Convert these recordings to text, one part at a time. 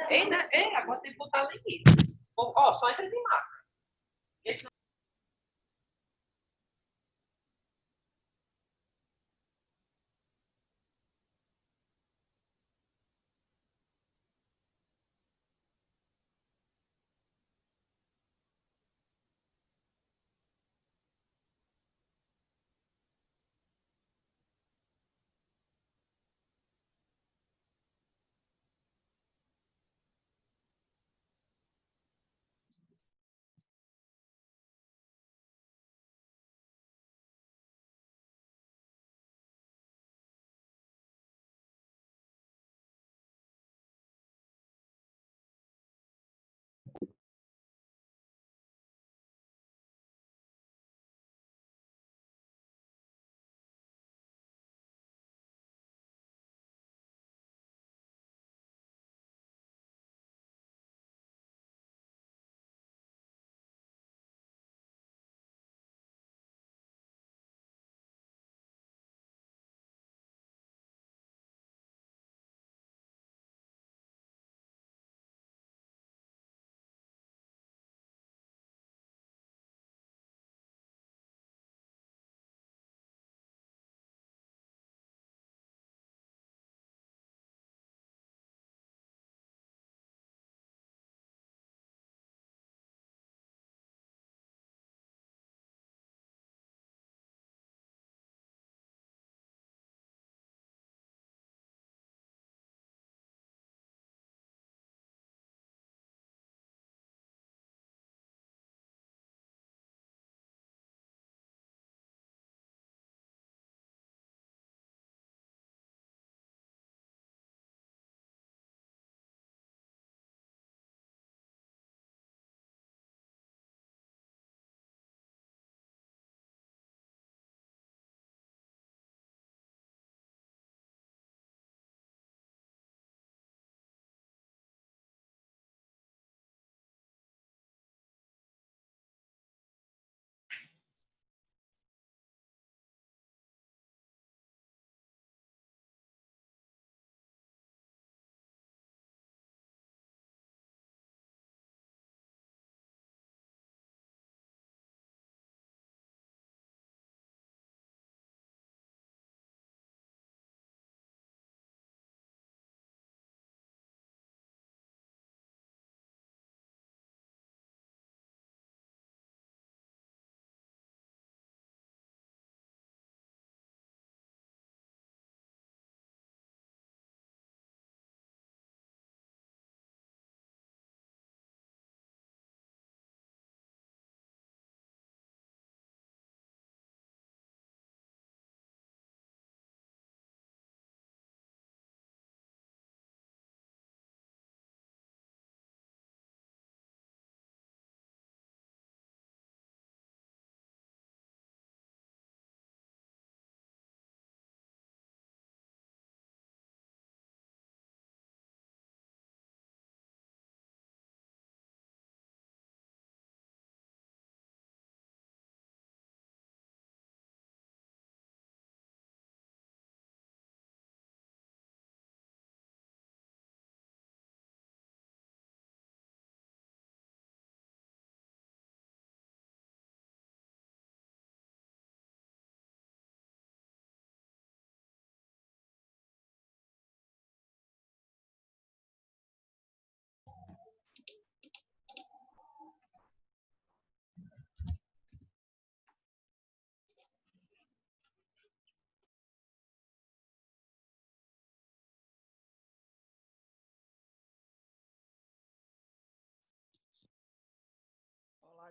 Ei, né? Ei, agora tem que botar limite. Ó, só entra de máscara. Esse não...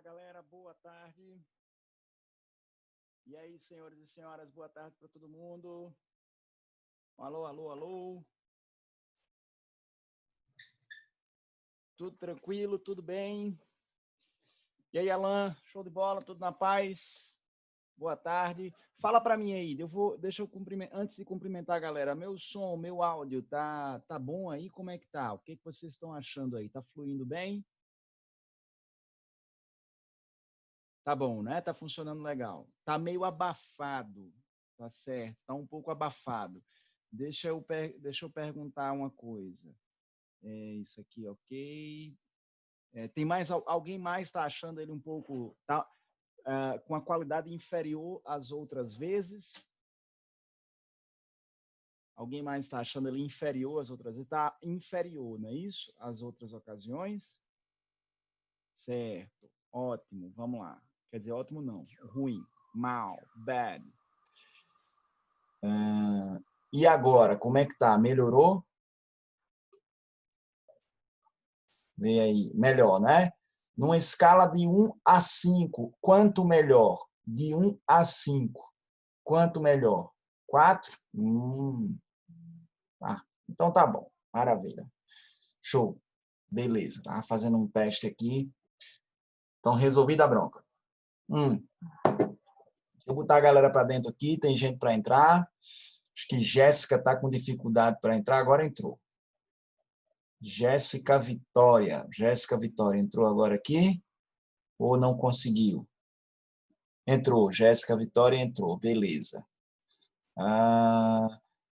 Olá, galera, boa tarde. E aí, senhores e senhoras, boa tarde para todo mundo. Alô, alô, alô. Tudo tranquilo, tudo bem? E aí, Alan, show de bola, tudo na paz? Boa tarde. Fala para mim aí. Deixa eu cumprimentar, antes de cumprimentar a galera. Meu som, meu áudio, tá bom aí? Como é que tá? O que vocês estão achando aí? Tá fluindo bem? Tá bom, né? Tá funcionando legal. Tá meio abafado, tá certo? Tá um pouco abafado. Deixa eu perguntar uma coisa. Isso aqui, ok. Tem mais alguém mais está achando ele um pouco com a qualidade inferior às outras vezes? Alguém mais está achando ele inferior às outras vezes? Está inferior, não é isso? Às outras ocasiões? Certo. Ótimo. Vamos lá. Quer dizer, ótimo não. Ruim. Mal. Bad. E agora, como é que tá? Melhorou? Vê aí. Melhor, né? Numa escala de 1 a 5, quanto melhor? De 1 a 5, quanto melhor? 4? Então tá bom. Maravilha. Show. Beleza. Tá fazendo um teste aqui. Então, resolvida a bronca. Vou botar a galera para dentro aqui. Tem gente para entrar. Acho que Jéssica está com dificuldade para entrar. Agora entrou. Jéssica Vitória. Jéssica Vitória entrou agora aqui? Ou não conseguiu? Entrou. Jéssica Vitória entrou. Beleza.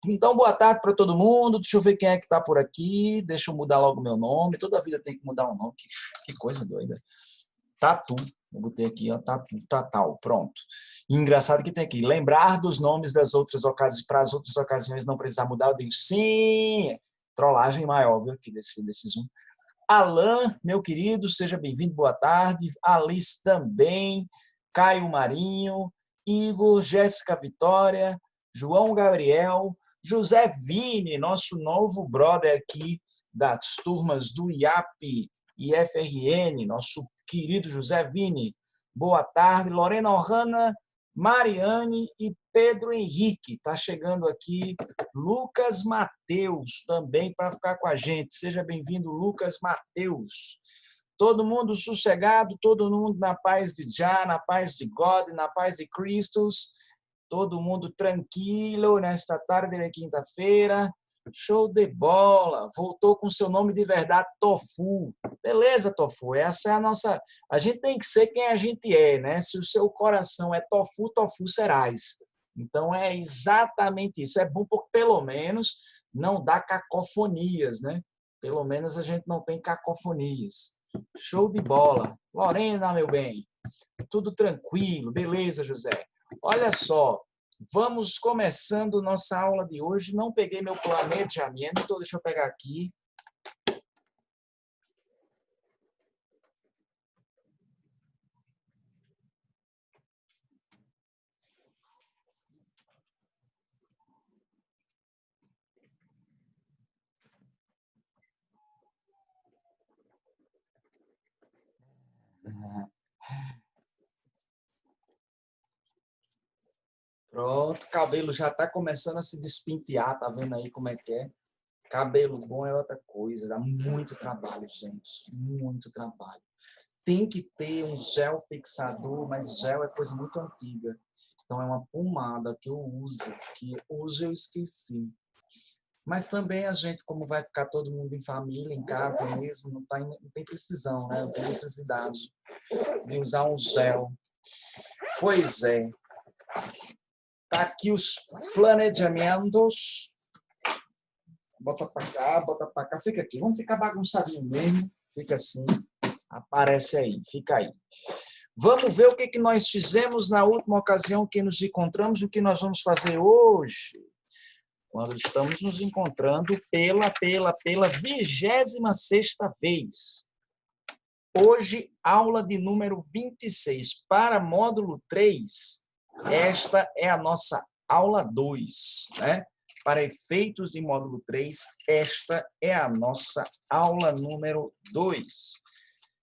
Então, boa tarde para todo mundo. Deixa eu ver quem é que está por aqui. Deixa eu mudar logo meu nome. Toda vida tem que mudar o nome. Que coisa doida. Tatu. Eu botei aqui, ó, Tatu, Tatal. Pronto. E engraçado que tem aqui. Lembrar dos nomes das outras ocasiões. Para as outras ocasiões não precisar mudar. Eu digo sim. Trollagem maior, viu? Aqui desse Zoom. Alan, meu querido, seja bem-vindo. Boa tarde. Alice também. Caio Marinho. Igor, Jéssica Vitória. João Gabriel, José Vini, nosso novo brother aqui das turmas do IAP e FRN, nosso querido José Vini. Boa tarde. Lorena Ohana, Mariane e Pedro Henrique. Está chegando aqui Lucas Mateus também para ficar com a gente. Seja bem-vindo, Lucas Mateus. Todo mundo sossegado, todo mundo na paz de Jah, na paz de God, na paz de Cristo. Todo mundo tranquilo nesta tarde de quinta-feira. Show de bola. Voltou com seu nome de verdade, Tofu. Beleza, Tofu. Essa é a nossa... A gente tem que ser quem a gente é, né? Se o seu coração é Tofu, Tofu serás. Então, é exatamente isso. É bom porque, pelo menos, não dá cacofonias, né? Pelo menos a gente não tem cacofonias. Show de bola. Lorena, meu bem. Tudo tranquilo. Beleza, José. Olha só, vamos começando nossa aula de hoje. Não peguei meu planejamento, então deixa eu pegar aqui. Pronto, cabelo já está começando a se despintear, tá vendo aí como é que é? Cabelo bom é outra coisa, dá muito trabalho, gente, muito trabalho. Tem que ter um gel fixador, mas gel é coisa muito antiga. Então é uma pomada que eu uso, que hoje eu esqueci. Mas também a gente, como vai ficar todo mundo em família, em casa mesmo, não tem precisão, né? Não tem necessidade de usar um gel. Pois é. Tá aqui os planejamentos. Bota para cá, fica aqui. Vamos ficar bagunçadinho mesmo. Fica assim. Aparece aí, fica aí. Vamos ver o que nós fizemos na última ocasião que nos encontramos, o que nós vamos fazer hoje. Quando estamos nos encontrando pela 26ª vez. Hoje, aula de número 26 para módulo 3. Esta é a nossa aula 2, né? Para efeitos de módulo 3, esta é a nossa aula número 2.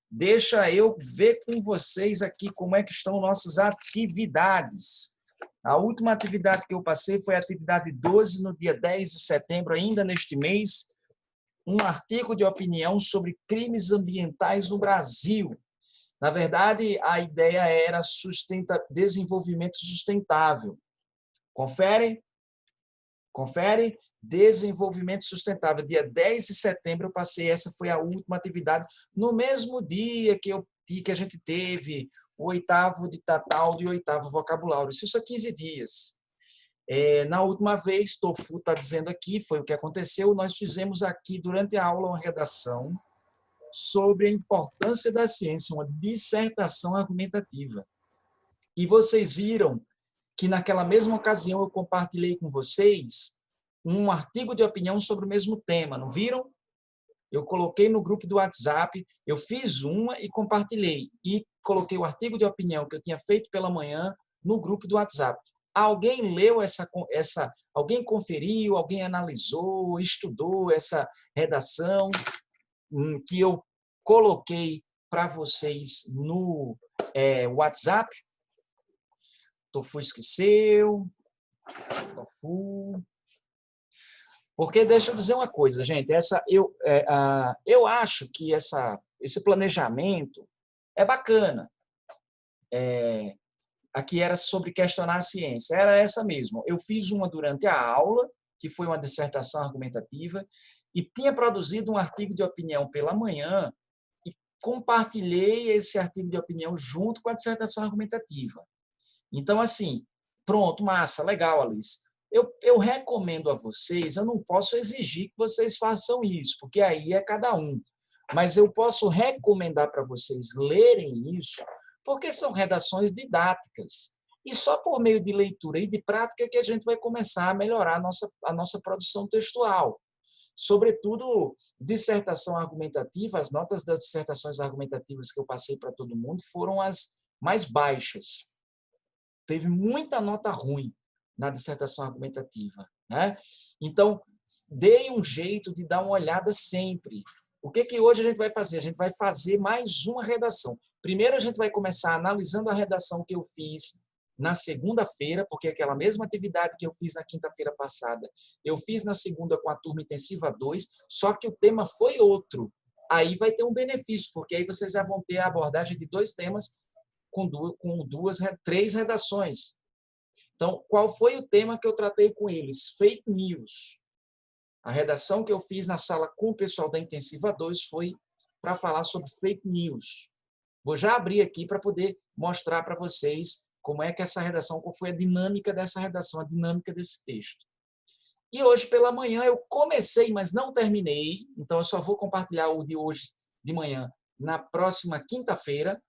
Deixa eu ver com vocês aqui como é que estão nossas atividades. A última atividade que eu passei foi a atividade 12, no dia 10 de setembro, ainda neste mês, um artigo de opinião sobre crimes ambientais no Brasil. Na verdade, a ideia era desenvolvimento sustentável. Confere? Confere? Desenvolvimento sustentável. Dia 10 de setembro eu passei, essa foi a última atividade, no mesmo dia que a gente teve o 8º de Tataldo e o 8º vocabulário. Isso há 15 dias. Na última vez, Tofu está dizendo aqui, foi o que aconteceu, nós fizemos aqui, durante a aula, uma redação sobre a importância da ciência, uma dissertação argumentativa. E vocês viram que naquela mesma ocasião eu compartilhei com vocês um artigo de opinião sobre o mesmo tema, não viram? Eu coloquei no grupo do WhatsApp, eu fiz uma e compartilhei. E coloquei o artigo de opinião que eu tinha feito pela manhã no grupo do WhatsApp. Alguém leu alguém conferiu, alguém analisou, estudou essa redação que eu coloquei para vocês no WhatsApp? Tofu esqueceu. Tofu. Porque deixa eu dizer uma coisa, gente. Eu acho que esse planejamento é bacana. Aqui era sobre questionar a ciência. Era essa mesmo. Eu fiz uma durante a aula, que foi uma dissertação argumentativa, e tinha produzido um artigo de opinião pela manhã e compartilhei esse artigo de opinião junto com a dissertação argumentativa. Então, assim, pronto, massa, legal, Alice. Eu recomendo a vocês, eu não posso exigir que vocês façam isso, porque aí é cada um. Mas eu posso recomendar para vocês lerem isso, porque são redações didáticas. E só por meio de leitura e de prática que a gente vai começar a melhorar a nossa produção textual. Sobretudo, dissertação argumentativa, as notas das dissertações argumentativas que eu passei para todo mundo foram as mais baixas. Teve muita nota ruim na dissertação argumentativa, né? Então, dei um jeito de dar uma olhada sempre. O que hoje a gente vai fazer? A gente vai fazer mais uma redação. Primeiro, a gente vai começar analisando a redação que eu fiz na segunda-feira, porque aquela mesma atividade que eu fiz na quinta-feira passada, eu fiz na segunda com a turma intensiva 2, só que o tema foi outro. Aí vai ter um benefício, porque aí vocês já vão ter a abordagem de 2 temas com 3 redações. Então, qual foi o tema que eu tratei com eles? Fake news. A redação que eu fiz na sala com o pessoal da Intensiva 2 foi para falar sobre fake news. Vou já abrir aqui para poder mostrar para vocês como é que essa redação, qual foi a dinâmica dessa redação, a dinâmica desse texto. E hoje pela manhã eu comecei, mas não terminei, então eu só vou compartilhar o de hoje de manhã na próxima quinta-feira.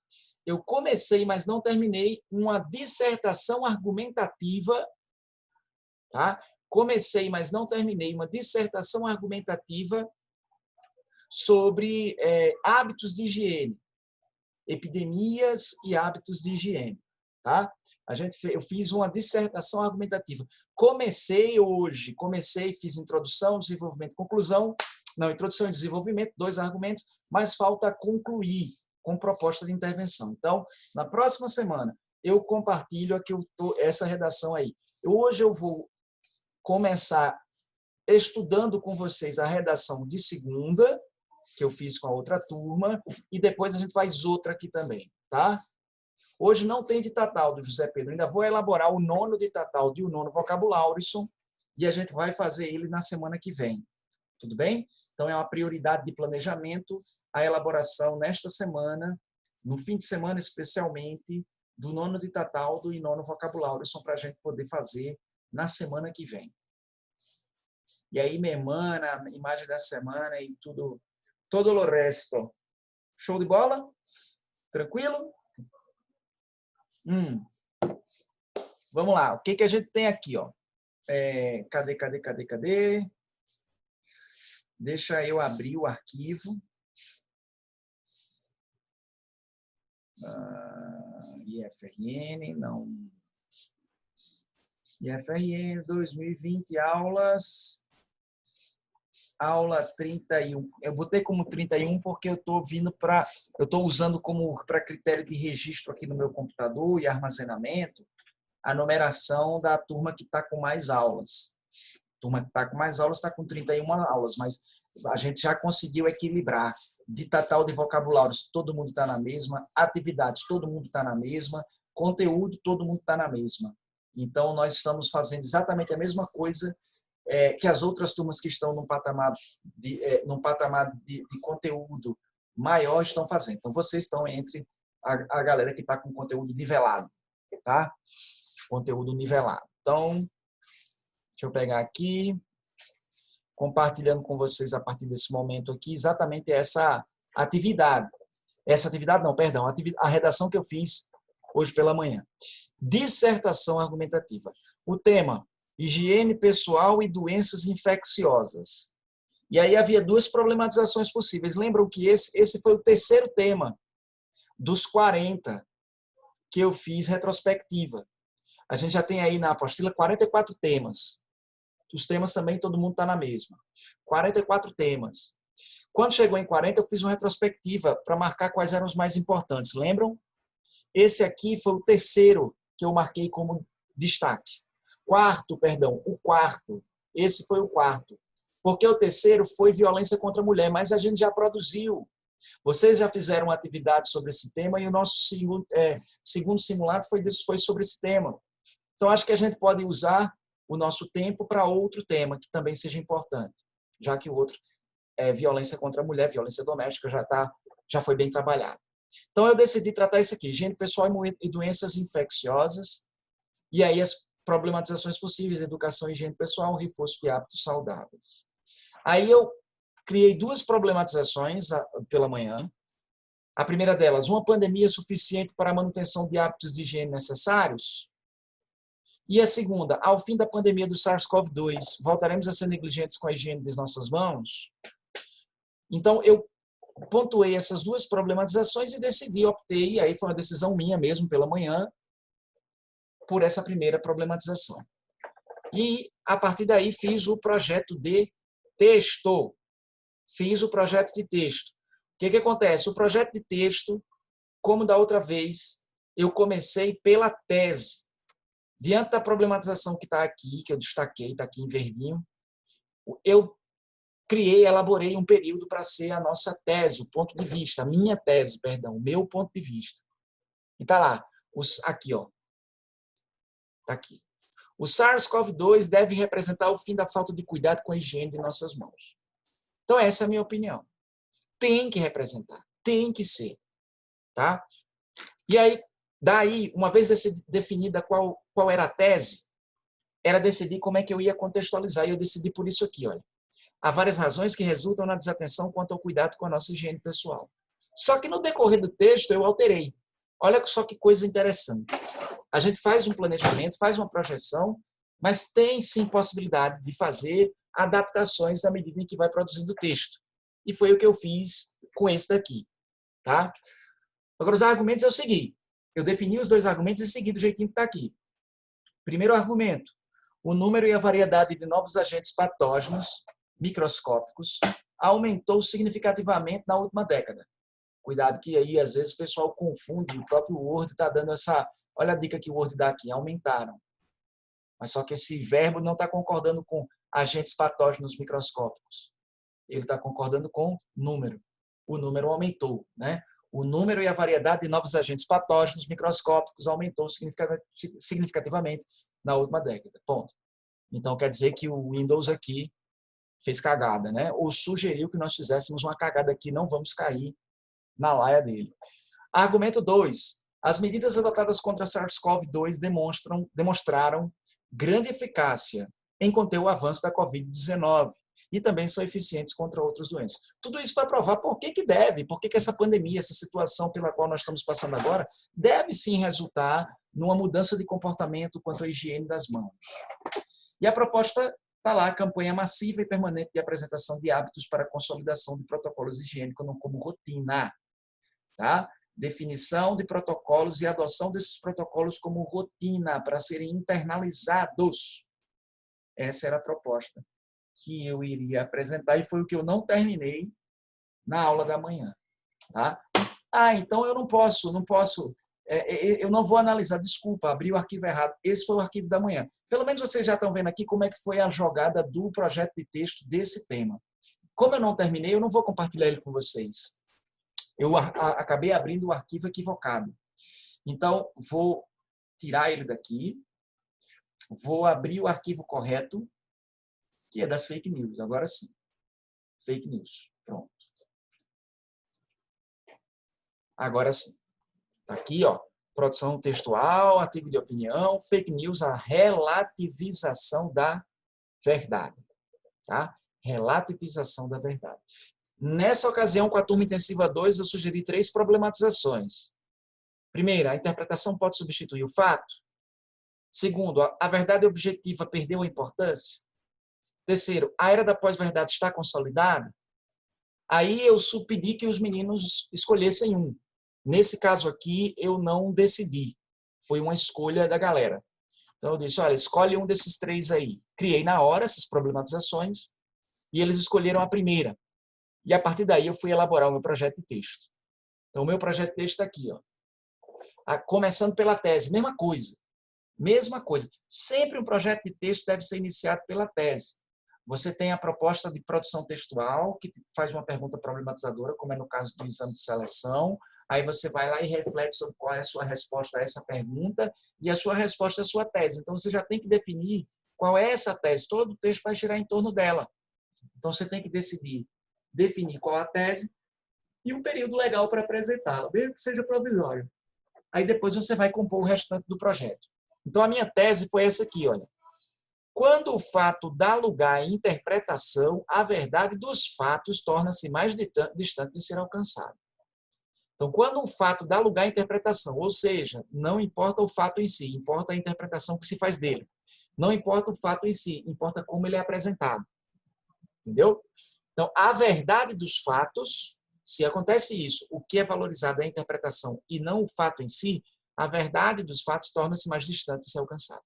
Eu comecei, mas não terminei, uma dissertação argumentativa, tá? Comecei, mas não terminei, uma dissertação argumentativa sobre hábitos de higiene, epidemias e hábitos de higiene, tá? Eu fiz uma dissertação argumentativa. Comecei hoje, fiz introdução, desenvolvimento, conclusão, não, introdução e desenvolvimento, 2 argumentos, mas falta concluir com proposta de intervenção. Então, na próxima semana, eu compartilho aqui essa redação aí. Hoje eu vou começar estudando com vocês a redação de segunda, que eu fiz com a outra turma, e depois a gente faz outra aqui também, tá? Hoje não tem de Tataldo, José Pedro. Ainda vou elaborar o 9º de Tataldo e o 9º vocabulário, e a gente vai fazer ele na semana que vem. Tudo bem? Então, é uma prioridade de planejamento a elaboração nesta semana, no fim de semana especialmente, do 9º de Tataldo e 9º vocabulário, para a gente poder fazer na semana que vem. E aí, minha irmã, a imagem da semana e tudo, todo o resto. Show de bola? Tranquilo? Vamos lá. O que a gente tem aqui, ó? Cadê? Deixa eu abrir o arquivo. IFRN, não. IFRN 2020, aulas. Aula 31. Eu botei como 31 porque eu estou usando para critério de registro aqui no meu computador e armazenamento a numeração da turma que está com mais aulas. turma que está com mais aulas está com 31 aulas, mas a gente já conseguiu equilibrar. De total de vocabulários, todo mundo está na mesma. Atividades, todo mundo está na mesma. Conteúdo, todo mundo está na mesma. Então, nós estamos fazendo exatamente a mesma coisa que as outras turmas que estão num patamar de conteúdo maior estão fazendo. Então, vocês estão entre a galera que está com conteúdo nivelado, tá? Conteúdo nivelado. Então, deixa eu pegar aqui, compartilhando com vocês a partir desse momento aqui, exatamente essa atividade. Essa atividade não, perdão, a redação que eu fiz hoje pela manhã. Dissertação argumentativa. O tema, higiene pessoal e doenças infecciosas. E aí havia duas problematizações possíveis. Lembram que esse foi o terceiro tema dos 40 que eu fiz retrospectiva. A gente já tem aí na apostila 44 temas. Os temas também, todo mundo está na mesma. 44 temas. Quando chegou em 40, eu fiz uma retrospectiva para marcar quais eram os mais importantes. Lembram? Esse aqui foi o terceiro que eu marquei como destaque. O quarto. Esse foi o quarto. Porque o terceiro foi violência contra a mulher, mas a gente já produziu. Vocês já fizeram uma atividade sobre esse tema e o nosso segundo simulado foi sobre esse tema. Então, acho que a gente pode usar o nosso tempo para outro tema que também seja importante, já que o outro é violência contra a mulher, violência doméstica, já foi bem trabalhado. Então, eu decidi tratar isso aqui, higiene pessoal e doenças infecciosas, e aí as problematizações possíveis, educação e higiene pessoal, reforço de hábitos saudáveis. Aí eu criei duas problematizações pela manhã. A primeira delas, uma pandemia suficiente para a manutenção de hábitos de higiene necessários? E a segunda, ao fim da pandemia do SARS-CoV-2, voltaremos a ser negligentes com a higiene das nossas mãos? Então, eu pontuei essas duas problematizações e optei, aí foi uma decisão minha mesmo pela manhã, por essa primeira problematização. E, a partir daí, fiz o projeto de texto. O que acontece? O projeto de texto, como da outra vez, eu comecei pela tese. Diante da problematização que está aqui, que eu destaquei, está aqui em verdinho, eu elaborei um período para ser a nossa tese, o ponto de vista, a minha tese, perdão, o meu ponto de vista. E está lá, aqui, ó. Está aqui. O SARS-CoV-2 deve representar o fim da falta de cuidado com a higiene de nossas mãos. Então, essa é a minha opinião. Tem que representar, tem que ser. Tá? E aí, daí, uma vez definida qual era a tese, era decidir como é que eu ia contextualizar. E eu decidi por isso aqui, olha. Há várias razões que resultam na desatenção quanto ao cuidado com a nossa higiene pessoal. Só que no decorrer do texto eu alterei. Olha só que coisa interessante. A gente faz um planejamento, faz uma projeção, mas tem sim possibilidade de fazer adaptações na medida em que vai produzindo o texto. E foi o que eu fiz com esse daqui. Tá? Agora, os argumentos eu segui. Eu defini os dois argumentos e segui do jeitinho que está aqui. Primeiro argumento. O número e a variedade de novos agentes patógenos microscópicos aumentou significativamente na última década. Cuidado que aí, às vezes, o pessoal confunde. O próprio Word está dando essa... Olha a dica que o Word dá aqui. Aumentaram. Mas só que esse verbo não está concordando com agentes patógenos microscópicos. Ele está concordando com número. O número aumentou, né? O número e a variedade de novos agentes patógenos microscópicos aumentou significativamente na última década. Ponto. Então, quer dizer que o Windows aqui fez cagada, né? Ou sugeriu que nós fizéssemos uma cagada aqui, não vamos cair na laia dele. Argumento 2. As medidas adotadas contra SARS-CoV-2 demonstraram grande eficácia em conter o avanço da Covid-19 e também são eficientes contra outras doenças. Tudo isso para provar por que essa pandemia, essa situação pela qual nós estamos passando agora, deve sim resultar numa mudança de comportamento quanto à higiene das mãos. E a proposta está lá, campanha massiva e permanente de apresentação de hábitos para a consolidação de protocolos higiênicos como rotina. Tá? Definição de protocolos e adoção desses protocolos como rotina para serem internalizados. Essa era a proposta que eu iria apresentar e foi o que eu não terminei na aula da manhã. Tá? Então eu não posso eu não vou analisar, desculpa, abri o arquivo errado. Esse foi o arquivo da manhã. Pelo menos vocês já estão vendo aqui como é que foi a jogada do projeto de texto desse tema. Como eu não terminei, eu não vou compartilhar ele com vocês. Eu acabei abrindo o arquivo equivocado. Então, vou tirar ele daqui. Vou abrir o arquivo correto, que é das fake news. Agora sim. Fake news. Pronto. Agora sim. Está aqui, ó. Produção textual, artigo de opinião, fake news, a relativização da verdade. Tá? Relativização da verdade. Nessa ocasião, com a turma intensiva 2, eu sugeri 3 problematizações. Primeira, a interpretação pode substituir o fato. Segundo, a verdade objetiva perdeu a importância. Terceiro, a era da pós-verdade está consolidada. Aí eu pedi que os meninos escolhessem um. Nesse caso aqui, eu não decidi. Foi uma escolha da galera. Então eu disse, olha, escolhe um desses 3 aí. Criei na hora essas problematizações e eles escolheram a primeira. E a partir daí eu fui elaborar o meu projeto de texto. Então o meu projeto de texto está aqui, ó. Começando pela tese, mesma coisa. Mesma coisa. Sempre um projeto de texto deve ser iniciado pela tese. Você tem a proposta de produção textual, que faz uma pergunta problematizadora, como é no caso do exame de seleção. Aí você vai lá e reflete sobre qual é a sua resposta a essa pergunta e a sua resposta à sua tese. Então, você já tem que definir qual é essa tese. Todo o texto vai girar em torno dela. Então, você tem que definir qual a tese e um período legal para apresentá-la, mesmo que seja provisório. Aí, depois, você vai compor o restante do projeto. Então, a minha tese foi essa aqui, olha. Quando o fato dá lugar à interpretação, a verdade dos fatos torna-se mais distante de ser alcançada. Então, quando um fato dá lugar à interpretação, ou seja, não importa o fato em si, importa a interpretação que se faz dele. Não importa o fato em si, importa como ele é apresentado. Entendeu? Então, a verdade dos fatos, se acontece isso, o que é valorizado é a interpretação e não o fato em si, a verdade dos fatos torna-se mais distante de ser alcançada.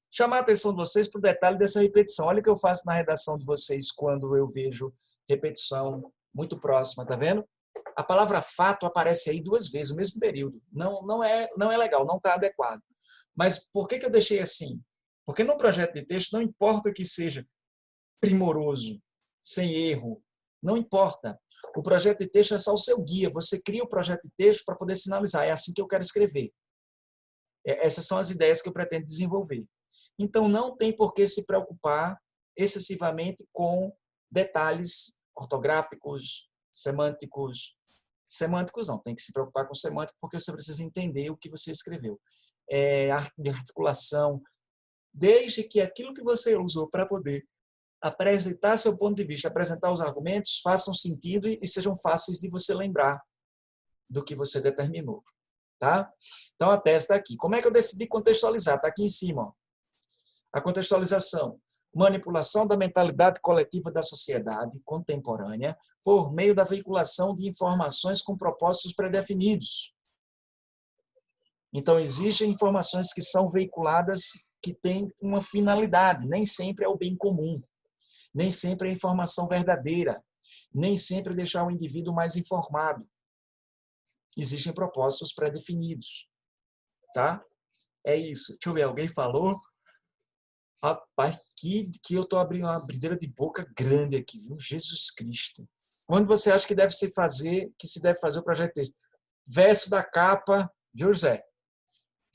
Chamar a atenção de vocês para o detalhe dessa repetição. Olha o que eu faço na redação de vocês quando eu vejo repetição muito próxima, tá vendo? A palavra fato aparece aí 2 vezes no mesmo período. Não é legal, não está adequado. Mas por que eu deixei assim? Porque no projeto de texto não importa que seja primoroso, sem erro, não importa. O projeto de texto é só o seu guia. Você cria o projeto de texto para poder sinalizar. É assim que eu quero escrever. Essas são as ideias que eu pretendo desenvolver. Então, não tem por que se preocupar excessivamente com detalhes ortográficos, semânticos. Semânticos não, tem que se preocupar com semântico porque você precisa entender o que você escreveu. De articulação, desde que aquilo que você usou para poder apresentar seu ponto de vista, apresentar os argumentos, façam sentido e sejam fáceis de você lembrar do que você determinou. Tá? Então, a tese está aqui. Como é que eu decidi contextualizar? Está aqui em cima. Ó. A contextualização. Manipulação da mentalidade coletiva da sociedade contemporânea por meio da veiculação de informações com propósitos predefinidos. Então, existem informações que são veiculadas que têm uma finalidade. Nem sempre é o bem comum. Nem sempre é a informação verdadeira. Nem sempre é deixar o indivíduo mais informado. Existem propósitos pré-definidos. Tá? É isso. Deixa eu ver, alguém falou? Rapaz, que eu estou abrindo uma abrideira de boca grande aqui, viu? Jesus Cristo. Onde você acha que se deve fazer o projeto de texto? Verso da capa, viu, José?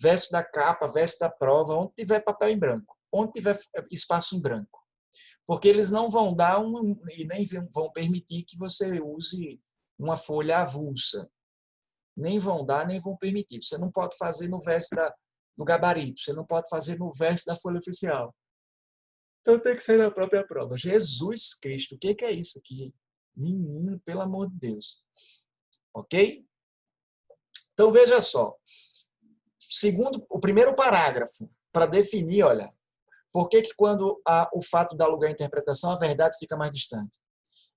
Verso da capa, verso da prova, onde tiver papel em branco, onde tiver espaço em branco. Porque eles não vão dar e nem vão permitir que você use uma folha avulsa. Nem vão dar, nem vão permitir. Você não pode fazer no verso do gabarito, você não pode fazer no verso da folha oficial. Então tem que ser na própria prova. Jesus Cristo, o que é isso aqui? Menino, pelo amor de Deus. Ok? Então veja só. Segundo, o primeiro parágrafo, para definir, olha, por que quando o fato dá lugar à interpretação, a verdade fica mais distante?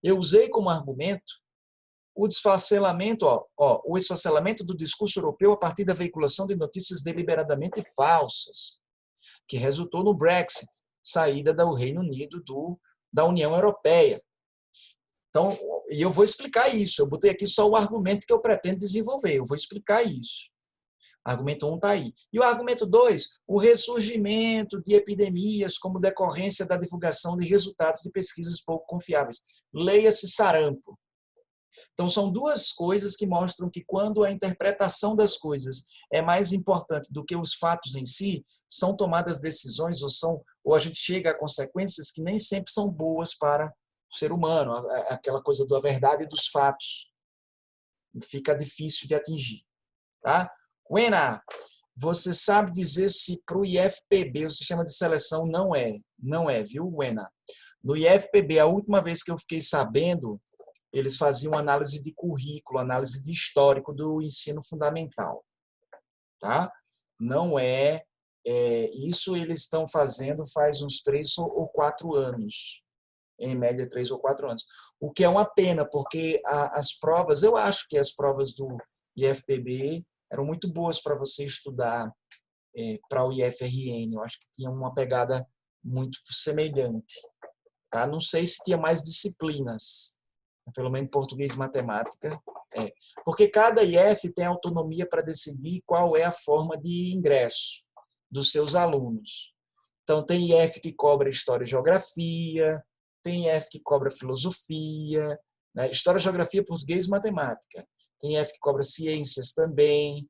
Eu usei como argumento o desfacelamento, o esfacelamento do discurso europeu a partir da veiculação de notícias deliberadamente falsas, que resultou no Brexit, saída do Reino Unido da União Europeia. Então, e eu vou explicar isso. Eu botei aqui só o argumento que eu pretendo desenvolver. Eu vou explicar isso. Argumento 1 está aí. E o argumento 2, o ressurgimento de epidemias como decorrência da divulgação de resultados de pesquisas pouco confiáveis. Leia-se sarampo. Então, são duas coisas que mostram que quando a interpretação das coisas é mais importante do que os fatos em si, são tomadas decisões ou a gente chega a consequências que nem sempre são boas para o ser humano, aquela coisa da verdade e dos fatos. Fica difícil de atingir. Tá? Wena, você sabe dizer se para o IFPB o sistema de seleção não é, viu, Wena? No IFPB, a última vez que eu fiquei sabendo, eles faziam análise de currículo, análise de histórico do ensino fundamental. Tá? Não isso eles estão fazendo faz uns 3 ou 4 anos. Em média, 3 ou 4 anos. O que é uma pena, porque as provas, eu acho que as provas do IFPB eram muito boas para você estudar para o IFRN. Eu acho que tinha uma pegada muito semelhante. Tá? Não sei se tinha mais disciplinas, pelo menos português e matemática. Porque cada IF tem autonomia para decidir qual é a forma de ingresso dos seus alunos. Então, tem IF que cobra História e Geografia, tem IF que cobra Filosofia, né? História, Geografia, Português e Matemática. Tem IF que cobra Ciências também.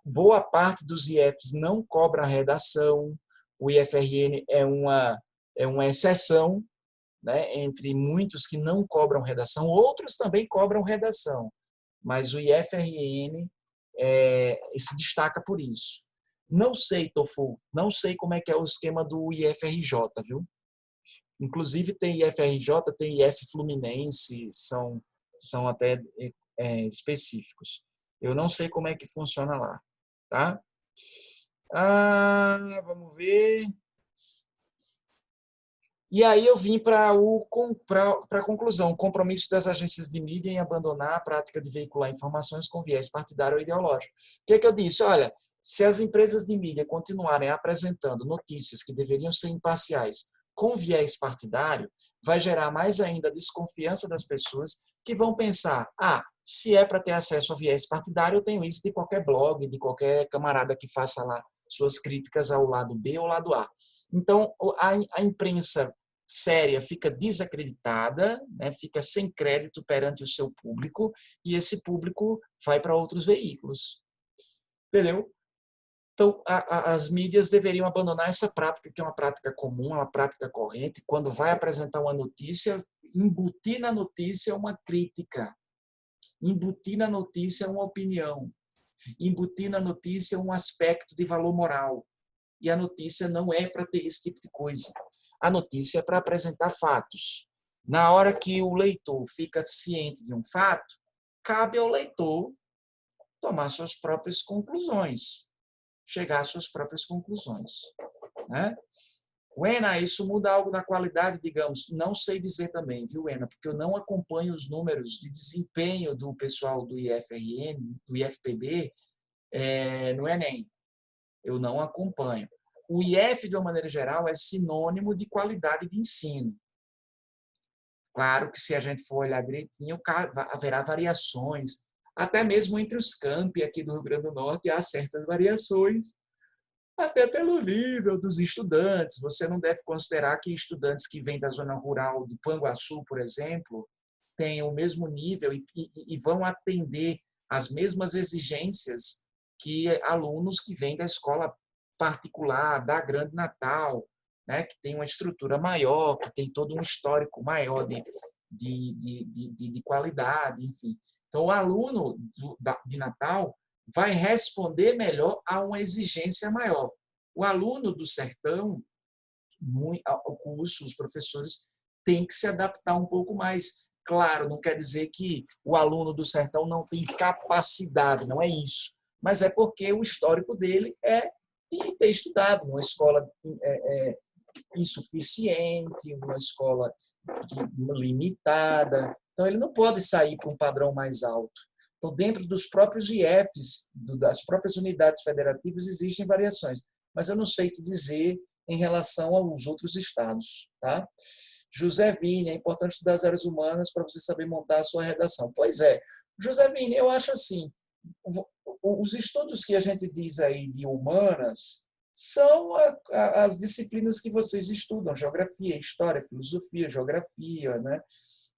Boa parte dos IFs não cobra redação. O IFRN é uma exceção, né, entre muitos que não cobram redação. Outros também cobram redação. Mas o IFRN se destaca por isso. Não sei, Tofu, não sei como é que é o esquema do IFRJ, viu? Inclusive tem IFRJ, tem IF Fluminense, são até específicos. Eu não sei como é que funciona lá, tá? Vamos ver. E aí eu vim para a conclusão, o compromisso das agências de mídia em abandonar a prática de veicular informações com viés partidário ou ideológico. O que é que eu disse? Olha, se as empresas de mídia continuarem apresentando notícias que deveriam ser imparciais com viés partidário, vai gerar mais ainda a desconfiança das pessoas que vão pensar, se é para ter acesso a viés partidário, eu tenho isso de qualquer blog, de qualquer camarada que faça lá suas críticas ao lado B ou ao lado A. Então, a imprensa séria fica desacreditada, né, fica sem crédito perante o seu público, e esse público vai para outros veículos. Entendeu? Então, as mídias deveriam abandonar essa prática, que é uma prática comum, uma prática corrente. Quando vai apresentar uma notícia, embutir na notícia uma crítica, embutir na notícia uma opinião, embutir na notícia um aspecto de valor moral. E a notícia não é para ter esse tipo de coisa. A notícia é para apresentar fatos. Na hora que o leitor fica ciente de um fato, cabe ao leitor tomar suas próprias conclusões, chegar às suas próprias conclusões. Né? Wena, isso muda algo na qualidade, digamos? Não sei dizer também, viu, Wena? Porque eu não acompanho os números de desempenho do pessoal do IFRN, do IFPB, no Enem. Eu não acompanho. O IF, de uma maneira geral, é sinônimo de qualidade de ensino. Claro que, se a gente for olhar direitinho, haverá variações. Até mesmo entre os campi aqui do Rio Grande do Norte, há certas variações, até pelo nível dos estudantes. Você não deve considerar que estudantes que vêm da zona rural de Panguaçu, por exemplo, têm o mesmo nível e vão atender às mesmas exigências que alunos que vêm da escola particular, da Grande Natal, né, que tem uma estrutura maior, que tem todo um histórico maior de qualidade, enfim. Então, o aluno de Natal vai responder melhor a uma exigência maior. O aluno do sertão, o curso, os professores têm que se adaptar um pouco mais. Claro, não quer dizer que o aluno do sertão não tem capacidade, não é isso. Mas é porque o histórico dele é de ter estudado numa escola insuficiente, uma escola limitada. Então, ele não pode sair para um padrão mais alto. Então, dentro dos próprios IFs, das próprias unidades federativas, existem variações. Mas eu não sei te dizer em relação aos outros estados. Tá? José Vini, é importante estudar as áreas humanas para você saber montar a sua redação. Pois é. José Vini, eu acho assim, os estudos que a gente diz aí de humanas são as disciplinas que vocês estudam, geografia, história, filosofia, geografia, né?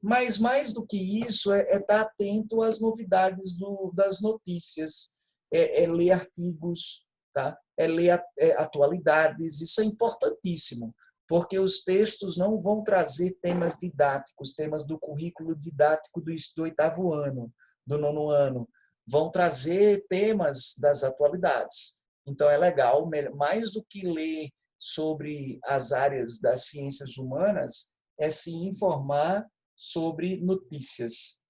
Mas mais do que isso é estar atento às novidades das notícias, ler artigos, tá? Ler atualidades, isso é importantíssimo, porque os textos não vão trazer temas didáticos, temas do currículo didático do 8º ano, do 9º ano, vão trazer temas das atualidades. Então, é legal, mais do que ler sobre as áreas das ciências humanas, é se informar sobre notícias,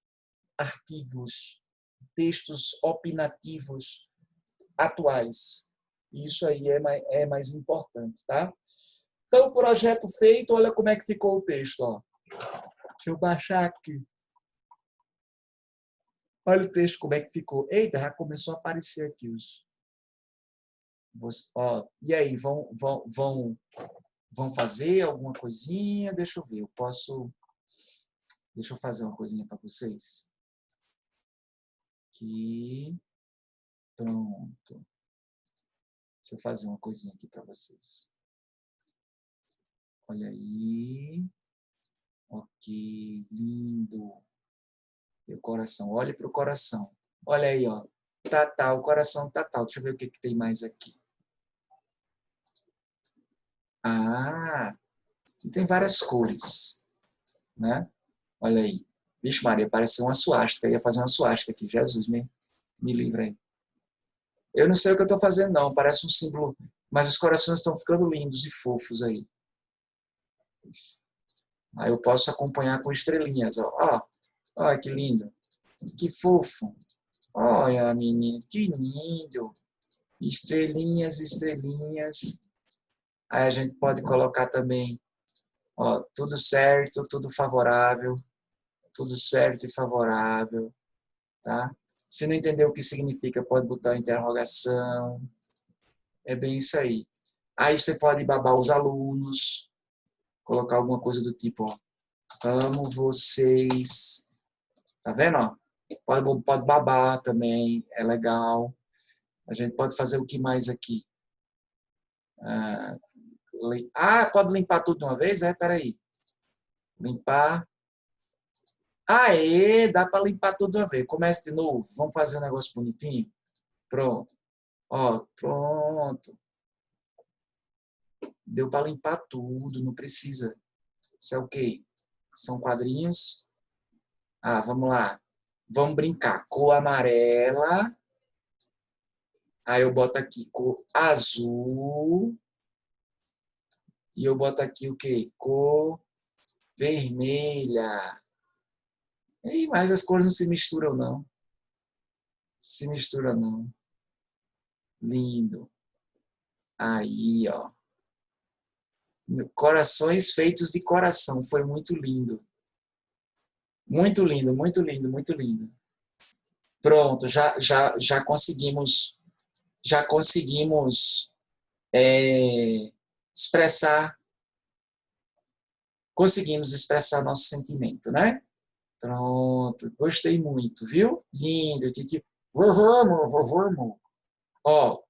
artigos, textos opinativos atuais. Isso aí é mais importante, tá? Então, o projeto feito, olha como é que ficou o texto. Ó. Deixa eu baixar aqui. Olha o texto como é que ficou. Eita, já começou a aparecer aqui os... Ó, e aí, vão fazer alguma coisinha? Deixa eu ver, deixa eu fazer uma coisinha para vocês. Aqui. Pronto. Deixa eu fazer uma coisinha aqui para vocês. Olha aí. Ok, lindo. E o coração, olhe para o coração. Olha aí, ó. Tá, o coração tá. Deixa eu ver o que tem mais aqui. Ah, tem várias cores, né? Olha aí. Vixe Maria, parece uma suástica. Eu ia fazer uma suástica aqui. Jesus, me livra aí. Eu não sei o que eu estou fazendo, não. Parece um símbolo, mas os corações estão ficando lindos e fofos aí. Aí eu posso acompanhar com estrelinhas. Ó, ó, que lindo. Que fofo. Olha, menino, que lindo. Estrelinhas, estrelinhas. Aí a gente pode colocar também, ó, tudo certo, tudo favorável. Tudo certo e favorável, tá? Se não entender o que significa, pode botar interrogação. É bem isso aí. Aí você pode babar os alunos, colocar alguma coisa do tipo, ó, amo vocês. Tá vendo, ó? Pode babar também, é legal. A gente pode fazer o que mais aqui? Pode limpar tudo de uma vez? Peraí. Limpar. Aê, dá para limpar tudo de uma vez. Comece de novo. Vamos fazer um negócio bonitinho? Pronto. Ó, pronto. Deu para limpar tudo, não precisa. Isso é o quê? São quadrinhos. Vamos lá. Vamos brincar. Cor amarela. Aí eu boto aqui cor azul. E eu boto aqui o quê? Cor vermelha. Mas as cores não se misturam, não. Se mistura, não. Lindo. Aí, ó. Corações feitos de coração. Foi muito lindo. Muito lindo, muito lindo, muito lindo. Pronto, já conseguimos expressar, conseguimos expressar nosso sentimento, né? Pronto, gostei muito, viu? Lindo, Titi. Vamos. Ó,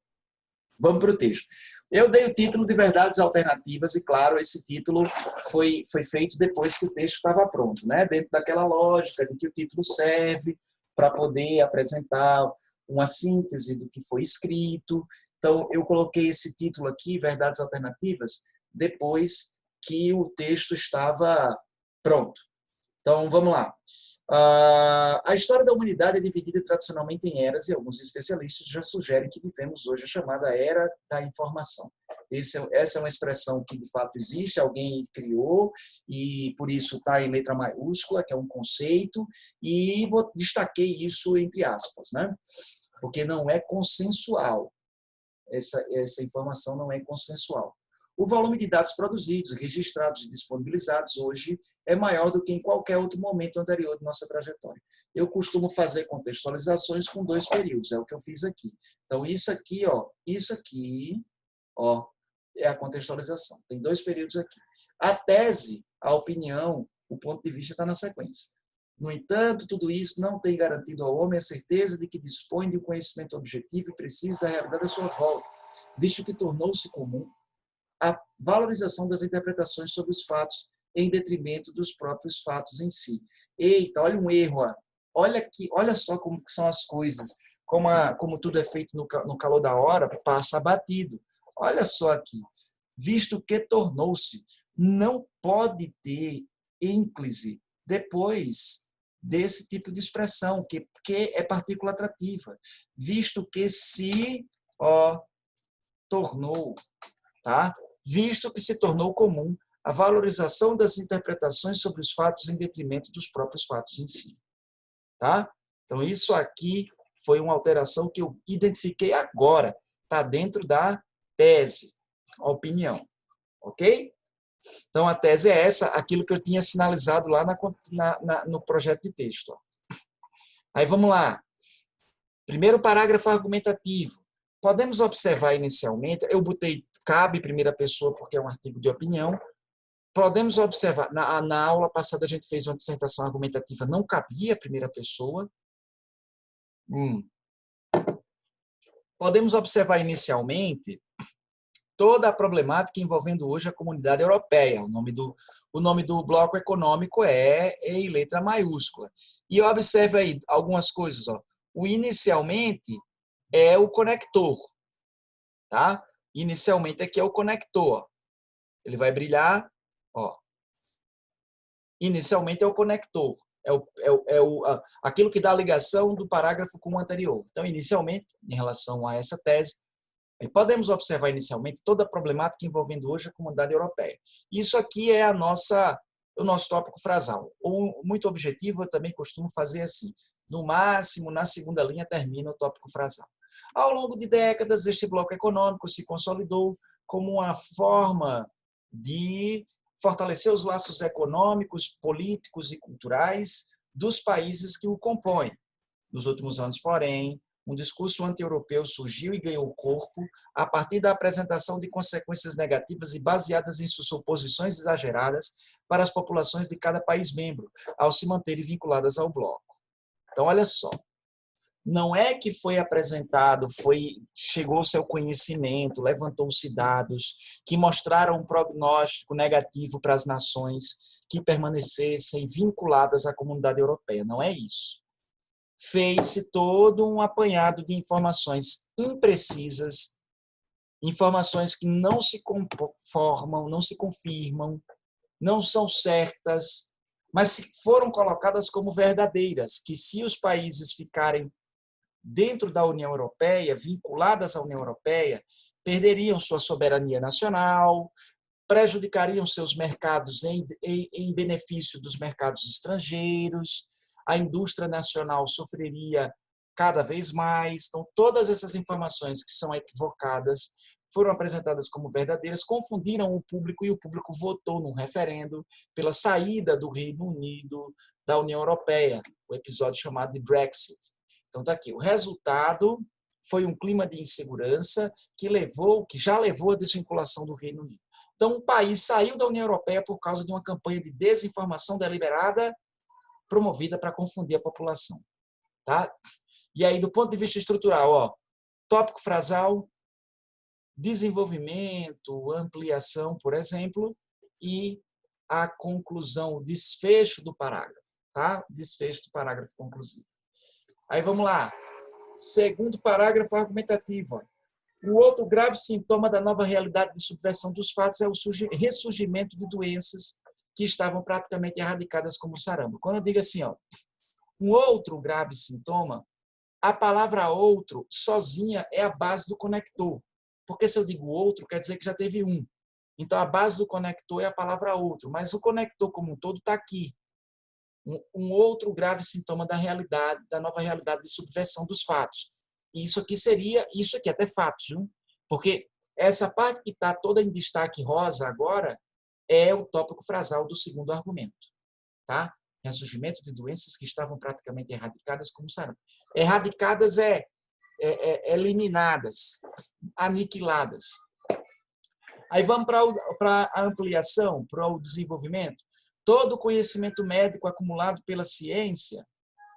vamos para o texto. Eu dei o título de Verdades Alternativas e, claro, esse título foi feito depois que o texto estava pronto, né? Dentro daquela lógica de que o título serve para poder apresentar uma síntese do que foi escrito. Então, eu coloquei esse título aqui, Verdades Alternativas, depois que o texto estava pronto. Então, vamos lá. A história da humanidade é dividida tradicionalmente em eras e alguns especialistas já sugerem que vivemos hoje a chamada Era da Informação. Essa é uma expressão que, de fato, existe, alguém criou e, por isso, está em letra maiúscula, que é um conceito, e destaquei isso entre aspas, né? Porque não é consensual. Essa informação não é consensual. O volume de dados produzidos, registrados e disponibilizados hoje é maior do que em qualquer outro momento anterior de nossa trajetória. Eu costumo fazer contextualizações com 2 períodos, é o que eu fiz aqui. Então, isso aqui, ó, é a contextualização. Tem 2 períodos aqui. A tese, a opinião, o ponto de vista está na sequência. No entanto, tudo isso não tem garantido ao homem a certeza de que dispõe de um conhecimento objetivo e preciso da realidade à sua volta, visto que tornou-se comum a valorização das interpretações sobre os fatos em detrimento dos próprios fatos em si. Eita, olha um erro. Olha aqui, olha só como são as coisas. Como tudo é feito no calor da hora, passa batido. Olha só aqui. Visto que tornou-se, não pode ter ênclise depois desse tipo de expressão, que é partícula atrativa. Visto que se tornou, tá? Visto que se tornou comum a valorização das interpretações sobre os fatos em detrimento dos próprios fatos em si. Tá? Então, isso aqui foi uma alteração que eu identifiquei agora. Está dentro da tese, a opinião. Ok? Então, a tese é essa, aquilo que eu tinha sinalizado lá no projeto de texto. Ó. Aí, vamos lá. Primeiro parágrafo argumentativo. Podemos observar inicialmente, eu botei cabe primeira pessoa porque é um artigo de opinião. Podemos observar, na aula passada a gente fez uma dissertação argumentativa, não cabia a primeira pessoa. Podemos observar inicialmente toda a problemática envolvendo hoje a comunidade europeia. O nome do bloco econômico é em letra maiúscula. E observe aí algumas coisas. Ó. O inicialmente é o conector. Tá? Inicialmente aqui é o conector. Ele vai brilhar. Ó. Inicialmente é o conector. Aquilo que dá a ligação do parágrafo com o anterior. Então, inicialmente, em relação a essa tese, podemos observar inicialmente toda a problemática envolvendo hoje a comunidade europeia. Isso aqui é o nosso tópico frasal. Muito objetivo, eu também costumo fazer assim. No máximo, na segunda linha, termina o tópico frasal. Ao longo de décadas, este bloco econômico se consolidou como uma forma de fortalecer os laços econômicos, políticos e culturais dos países que o compõem. Nos últimos anos, porém, um discurso anti-europeu surgiu e ganhou corpo a partir da apresentação de consequências negativas e baseadas em suposições exageradas para as populações de cada país membro, ao se manterem vinculadas ao bloco. Então, olha só. Não é que foi apresentado, chegou-se ao conhecimento, levantou-se dados que mostraram um prognóstico negativo para as nações que permanecessem vinculadas à comunidade europeia. Não é isso. Fez-se todo um apanhado de informações imprecisas, informações que não se conformam, não se confirmam, não são certas, mas foram colocadas como verdadeiras, que se os países ficarem dentro da União Europeia, vinculadas à União Europeia, perderiam sua soberania nacional, prejudicariam seus mercados em benefício dos mercados estrangeiros, a indústria nacional sofreria cada vez mais. Então, todas essas informações que são equivocadas foram apresentadas como verdadeiras, confundiram o público e o público votou num referendo pela saída do Reino Unido da União Europeia, o episódio chamado de Brexit. Então, está aqui. O resultado foi um clima de insegurança que já levou à desvinculação do Reino Unido. Então, o país saiu da União Europeia por causa de uma campanha de desinformação deliberada promovida para confundir a população. Tá? E aí, do ponto de vista estrutural, tópico frasal, desenvolvimento, ampliação, por exemplo, e a conclusão, o desfecho do parágrafo. Tá? Desfecho do parágrafo conclusivo. Aí vamos lá. Segundo parágrafo argumentativo. O outro grave sintoma da nova realidade de subversão dos fatos é o ressurgimento de doenças que estavam praticamente erradicadas como o sarampo. Quando eu digo assim, um outro grave sintoma, a palavra outro sozinha é a base do conector. Porque se eu digo outro, quer dizer que já teve um. Então, a base do conector é a palavra outro. Mas o conector como um todo está aqui. Um outro grave sintoma da realidade, da nova realidade de subversão dos fatos. E isso aqui até fatos, viu? Porque essa parte que está toda em destaque rosa agora é o tópico frasal do segundo argumento. Tá? Ressurgimento de doenças que estavam praticamente erradicadas como sarampo. Erradicadas eliminadas, aniquiladas. Aí vamos para a ampliação, para o desenvolvimento. todo o conhecimento médico acumulado pela ciência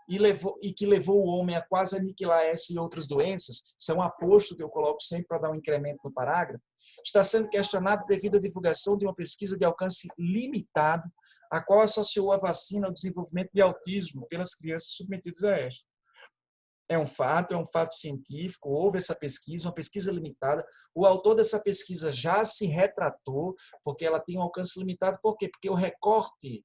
e que levou o homem a quase aniquilar essa e outras doenças, isso é um aposto que eu coloco sempre para dar um incremento no parágrafo, está sendo questionado devido à divulgação de uma pesquisa de alcance limitado, a qual associou a vacina ao desenvolvimento de autismo pelas crianças submetidas a esta. É um fato científico, houve essa pesquisa, uma pesquisa limitada. O autor dessa pesquisa já se retratou, porque ela tem um alcance limitado. Por quê? Porque o recorte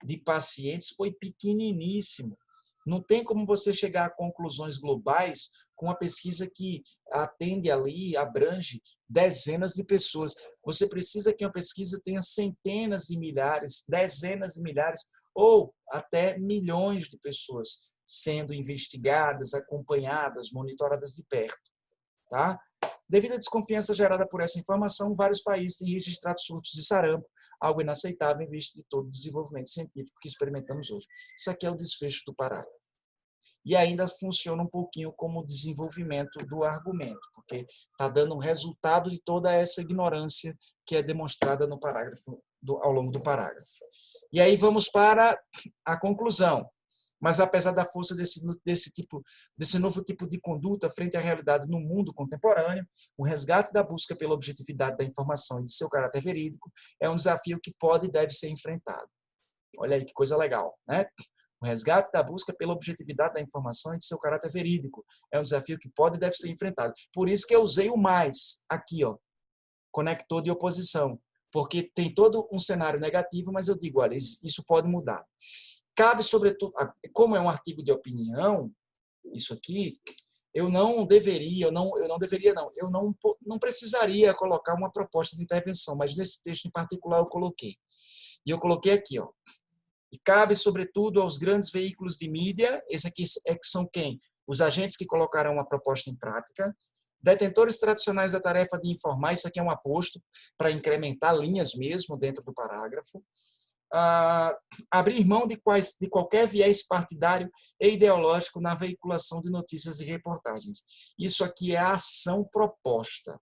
de pacientes foi pequeniníssimo. Não tem como você chegar a conclusões globais com uma pesquisa que atende ali, abrange dezenas de pessoas. Você precisa que uma pesquisa tenha centenas de milhares, dezenas de milhares ou até milhões de pessoas sendo investigadas, acompanhadas, monitoradas de perto. Tá? Devido à desconfiança gerada por essa informação, vários países têm registrado surtos de sarampo, algo inaceitável em vista de todo o desenvolvimento científico que experimentamos hoje. Isso aqui é o desfecho do parágrafo. E ainda funciona um pouquinho como desenvolvimento do argumento, porque está dando um resultado de toda essa ignorância que é demonstrada no parágrafo, ao longo do parágrafo. E aí vamos para a conclusão. Mas apesar da força desse novo tipo de conduta frente à realidade no mundo contemporâneo, o resgate da busca pela objetividade da informação e de seu caráter verídico é um desafio que pode e deve ser enfrentado. Olha aí que coisa legal, né? O resgate da busca pela objetividade da informação e de seu caráter verídico é um desafio que pode e deve ser enfrentado. Por isso que eu usei o mais aqui, ó, conector de oposição, porque tem todo um cenário negativo, mas eu digo, olha, isso pode mudar. Cabe, sobretudo, como é um artigo de opinião, isso aqui, eu não precisaria colocar uma proposta de intervenção, mas nesse texto em particular eu coloquei. E eu coloquei aqui, ó. E cabe, sobretudo, aos grandes veículos de mídia, esse aqui são quem? Os agentes que colocarão uma proposta em prática, detentores tradicionais da tarefa de informar, isso aqui é um aposto para incrementar linhas mesmo dentro do parágrafo, abrir mão de qualquer viés partidário e ideológico na veiculação de notícias e reportagens. Isso aqui é a ação proposta.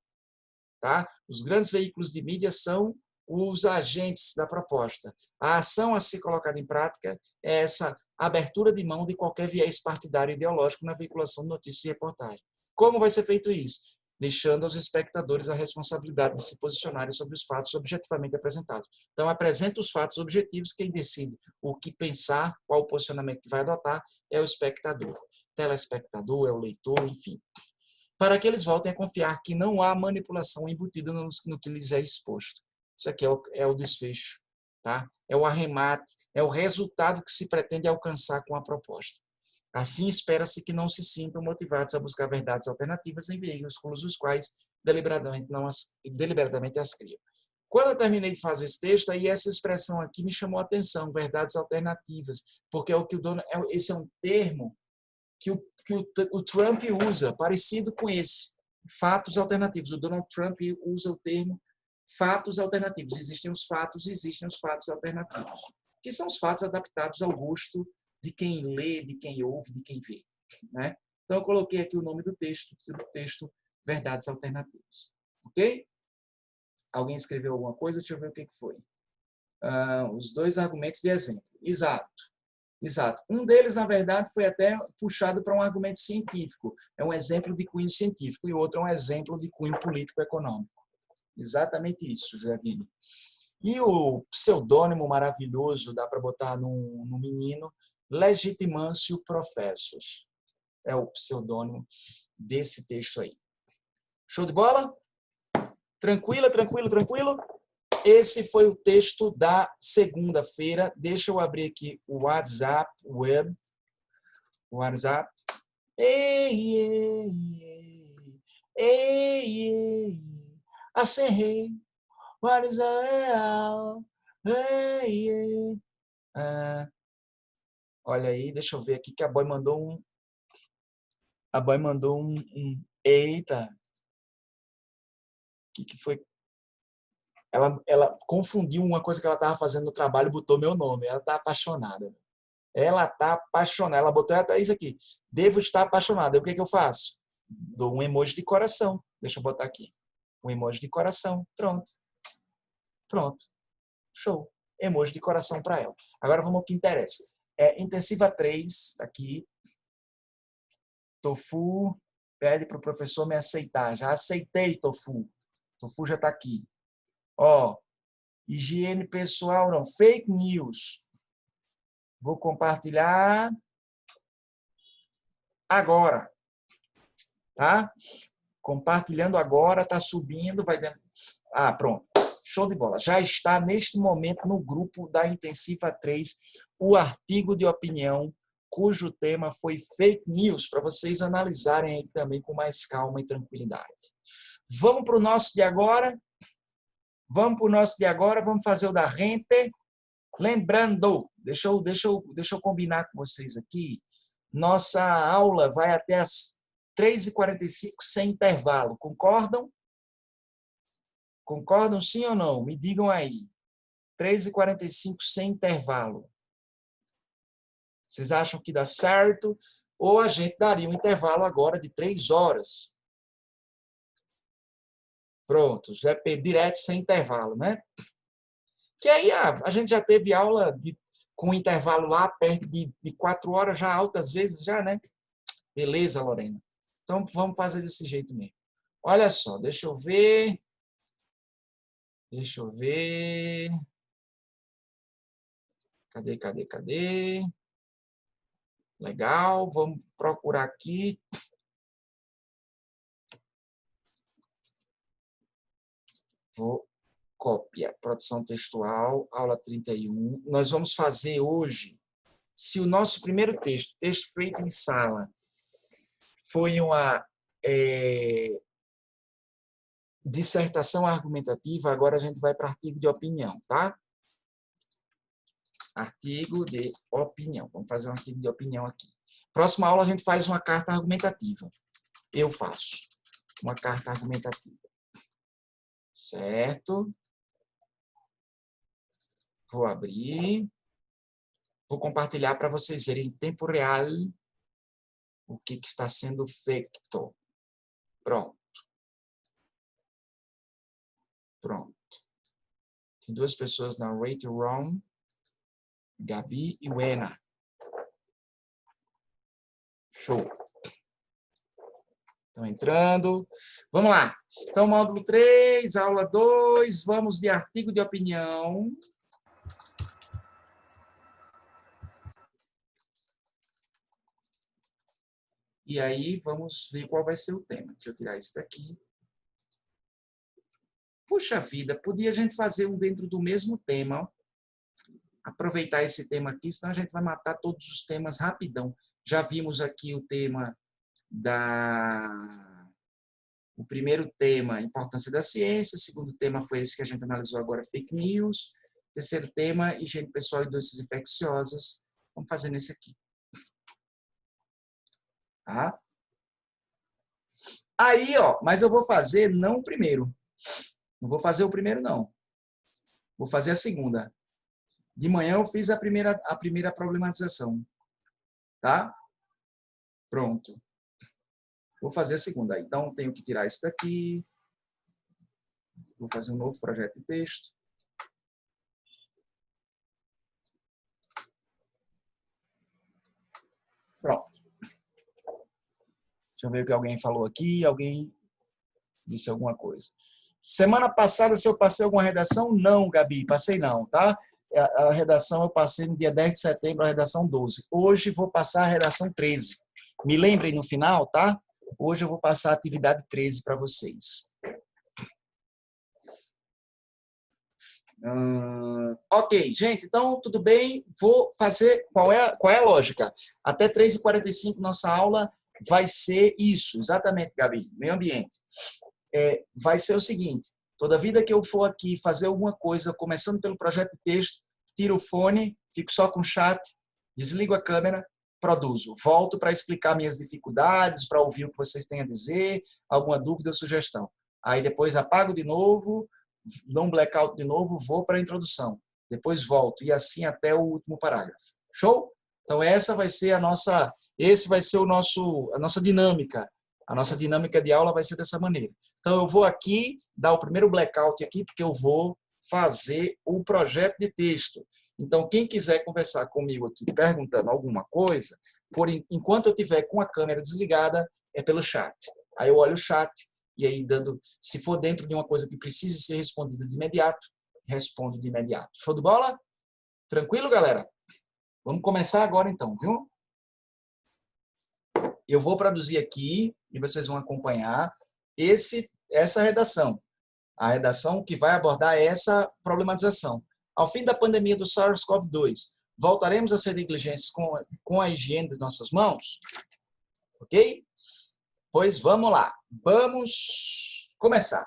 Tá? Os grandes veículos de mídia são os agentes da proposta. A ação a ser colocada em prática é essa abertura de mão de qualquer viés partidário e ideológico na veiculação de notícias e reportagens. Como vai ser feito isso? Deixando aos espectadores a responsabilidade de se posicionarem sobre os fatos objetivamente apresentados. Então, apresenta os fatos objetivos, quem decide o que pensar, qual o posicionamento que vai adotar, é o espectador. O telespectador, é o leitor, enfim. Para que eles voltem a confiar que não há manipulação embutida no que lhes é exposto. Isso aqui é o desfecho, tá? É o arremate, é o resultado que se pretende alcançar com a proposta. Assim, espera-se que não se sintam motivados a buscar verdades alternativas em veículos os quais deliberadamente as criam. Quando eu terminei de fazer esse texto, aí essa expressão aqui me chamou a atenção, verdades alternativas, porque esse é um termo que o Trump usa, parecido com esse, fatos alternativos. O Donald Trump usa o termo fatos alternativos. Existem os fatos alternativos, que são os fatos adaptados ao gosto de quem lê, de quem ouve, de quem vê. Né? Então, eu coloquei aqui o nome do texto Verdades Alternativas. Ok? Alguém escreveu alguma coisa? Deixa eu ver o que foi. Os dois argumentos de exemplo. Exato. Um deles, na verdade, foi até puxado para um argumento científico. É um exemplo de cunho científico e o outro é um exemplo de cunho político-econômico. Exatamente isso, Giovini. E o pseudônimo maravilhoso, dá para botar no menino, Legitimantio Professus. É o pseudônimo desse texto aí. Show de bola? Tranquilo? Esse foi o texto da segunda-feira. Deixa eu abrir aqui o WhatsApp web. WhatsApp. Ei. Acerrei. WhatsApp. Ei. Olha aí, deixa eu ver aqui que a boy mandou um. Eita. O que foi? Ela confundiu uma coisa que ela estava fazendo no trabalho e botou meu nome. Ela está apaixonada. Ela botou até isso aqui. Devo estar apaixonada. O que eu faço? Dou um emoji de coração. Deixa eu botar aqui. Um emoji de coração. Pronto. Show. emoji de coração para ela. Agora vamos ao que interessa. Intensiva 3, aqui. Tofu pede para o professor me aceitar. Já aceitei, Tofu. Tofu já está aqui. Ó, higiene pessoal, não. Fake news. Vou compartilhar agora. Tá? Compartilhando agora, está subindo, vai dentro. Ah, pronto. Show de bola. Já está neste momento no grupo da Intensiva 3 o artigo de opinião cujo tema foi fake news, para vocês analisarem aí também com mais calma e tranquilidade. Vamos para o nosso de agora? Vamos para o nosso de agora, vamos fazer o da rente. Lembrando, deixa eu combinar com vocês aqui, nossa aula vai até as 3h45 sem intervalo, concordam? Concordam sim ou não? Me digam aí. 3h45 sem intervalo. Vocês acham que dá certo? Ou a gente daria um intervalo agora de 3 horas? Pronto, já é direto sem intervalo, né? Que aí a gente já teve aula com intervalo lá perto de 4 horas, já altas vezes já, né? Beleza, Lorena. Então vamos fazer desse jeito mesmo. Olha só, deixa eu ver. Cadê? Legal, vamos procurar aqui. Cópia, produção textual, aula 31. Nós vamos fazer hoje, se o nosso primeiro texto feito em sala, foi uma dissertação argumentativa, agora a gente vai para artigo de opinião, tá? Artigo de opinião. Vamos fazer um artigo de opinião aqui. Próxima aula a gente faz uma carta argumentativa. Eu faço uma carta argumentativa. Certo? Vou abrir. Vou compartilhar para vocês verem em tempo real o que está sendo feito. Pronto. Tem 2 pessoas na Rate Room. Gabi e Wena. Show. Estão entrando. Vamos lá. Então, módulo 3, aula 2, vamos de artigo de opinião. E aí, vamos ver qual vai ser o tema. Deixa eu tirar isso daqui. Puxa vida, podia a gente fazer um dentro do mesmo tema, ó. Aproveitar esse tema aqui, senão a gente vai matar todos os temas rapidão. Já vimos aqui o tema o primeiro tema, importância da ciência. O segundo tema foi esse que a gente analisou agora, fake news. O terceiro tema, higiene pessoal e doenças infecciosas. Vamos fazer nesse aqui. Tá? Aí, ó, mas eu vou fazer não o primeiro. Não vou fazer o primeiro, não. Vou fazer a segunda. De manhã eu fiz a primeira problematização. Tá? Pronto. Vou fazer a segunda. Então, tenho que tirar isso daqui. Vou fazer um novo projeto de texto. Pronto. Deixa eu ver o que alguém falou aqui. Alguém disse alguma coisa. Semana passada, se eu passei alguma redação? Não, Gabi, passei não, tá? A redação eu passei no dia 10 de setembro, a redação 12. Hoje vou passar a redação 13. Me lembrem no final, tá? Hoje eu vou passar a atividade 13 para vocês. Ok, gente, então tudo bem. Vou fazer. Qual é a lógica? Até 3h45 nossa aula vai ser isso, exatamente, Gabi, meio ambiente. Vai ser o seguinte: toda vida que eu for aqui fazer alguma coisa, começando pelo projeto de texto, tiro o fone, fico só com o chat, desligo a câmera, produzo. Volto para explicar minhas dificuldades, para ouvir o que vocês têm a dizer, alguma dúvida ou sugestão. Aí depois apago de novo, dou um blackout de novo, vou para a introdução. Depois volto, e assim até o último parágrafo. Show? Então essa vai ser a nossa dinâmica. A nossa dinâmica de aula vai ser dessa maneira. Então eu vou aqui dar o primeiro blackout aqui, porque eu vou fazer o projeto de texto. Então, quem quiser conversar comigo aqui, perguntando alguma coisa, enquanto eu estiver com a câmera desligada, é pelo chat. Aí eu olho o chat e aí, se for dentro de uma coisa que precise ser respondida de imediato, respondo de imediato. Show de bola? Tranquilo, galera? Vamos começar agora então, viu? Eu vou produzir aqui e vocês vão acompanhar essa redação. A redação que vai abordar essa problematização. Ao fim da pandemia do SARS-CoV-2, voltaremos a ser diligentes com a higiene das nossas mãos? Ok? Pois vamos lá. Vamos começar.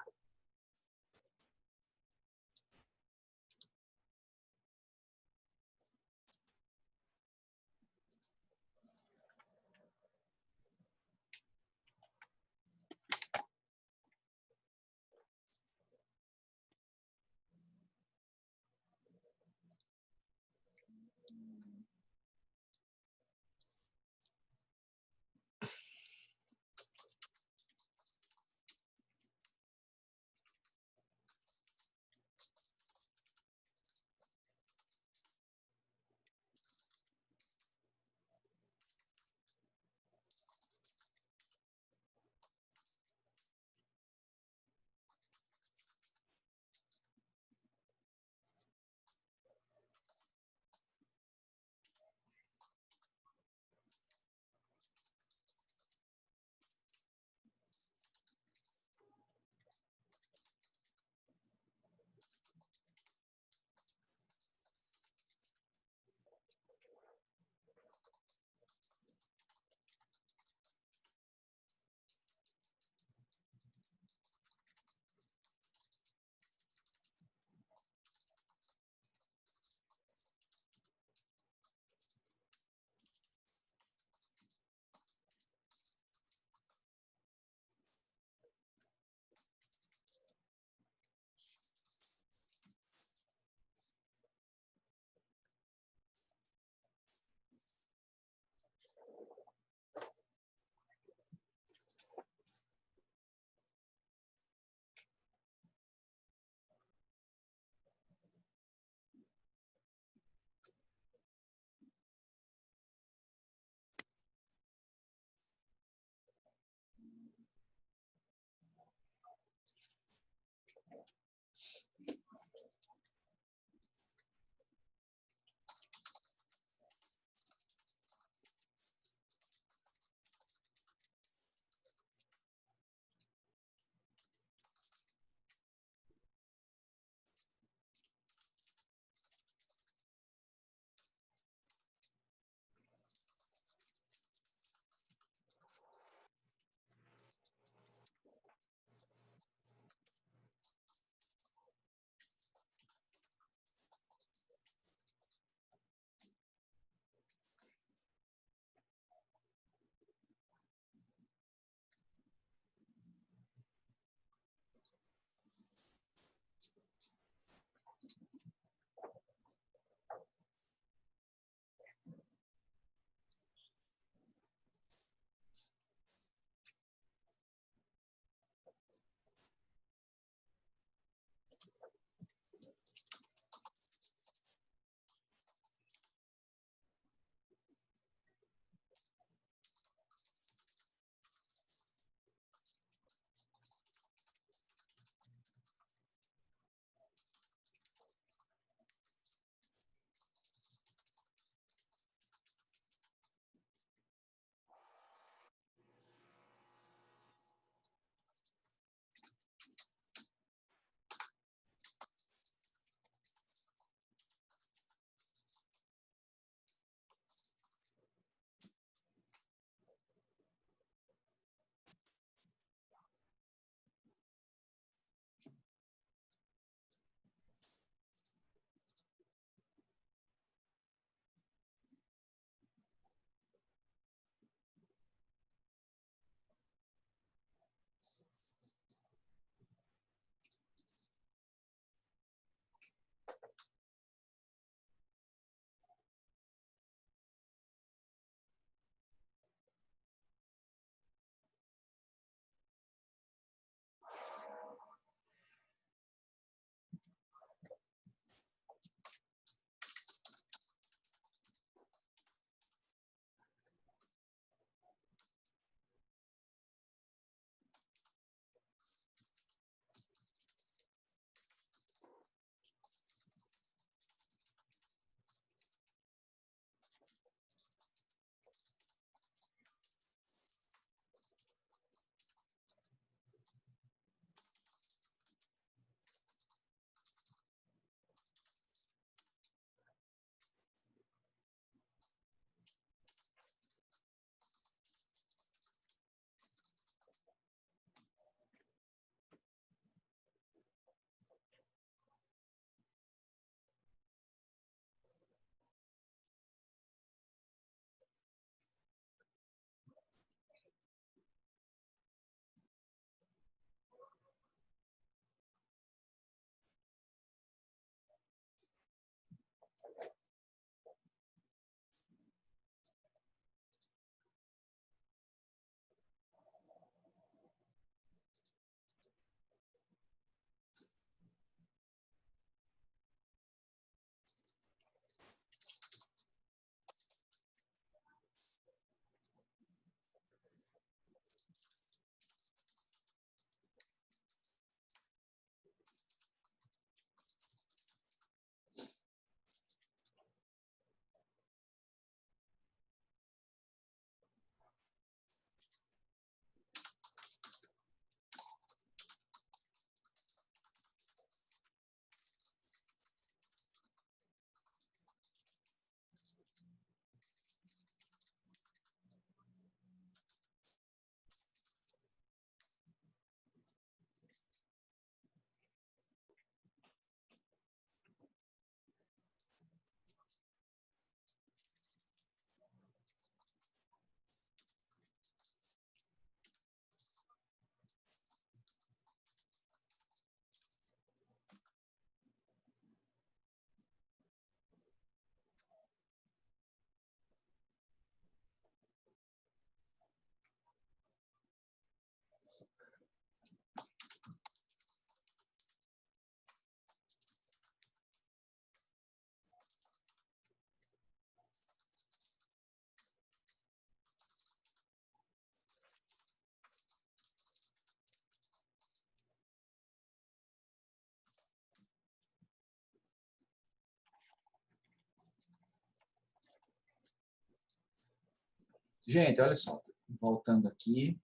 Gente, olha só, voltando aqui.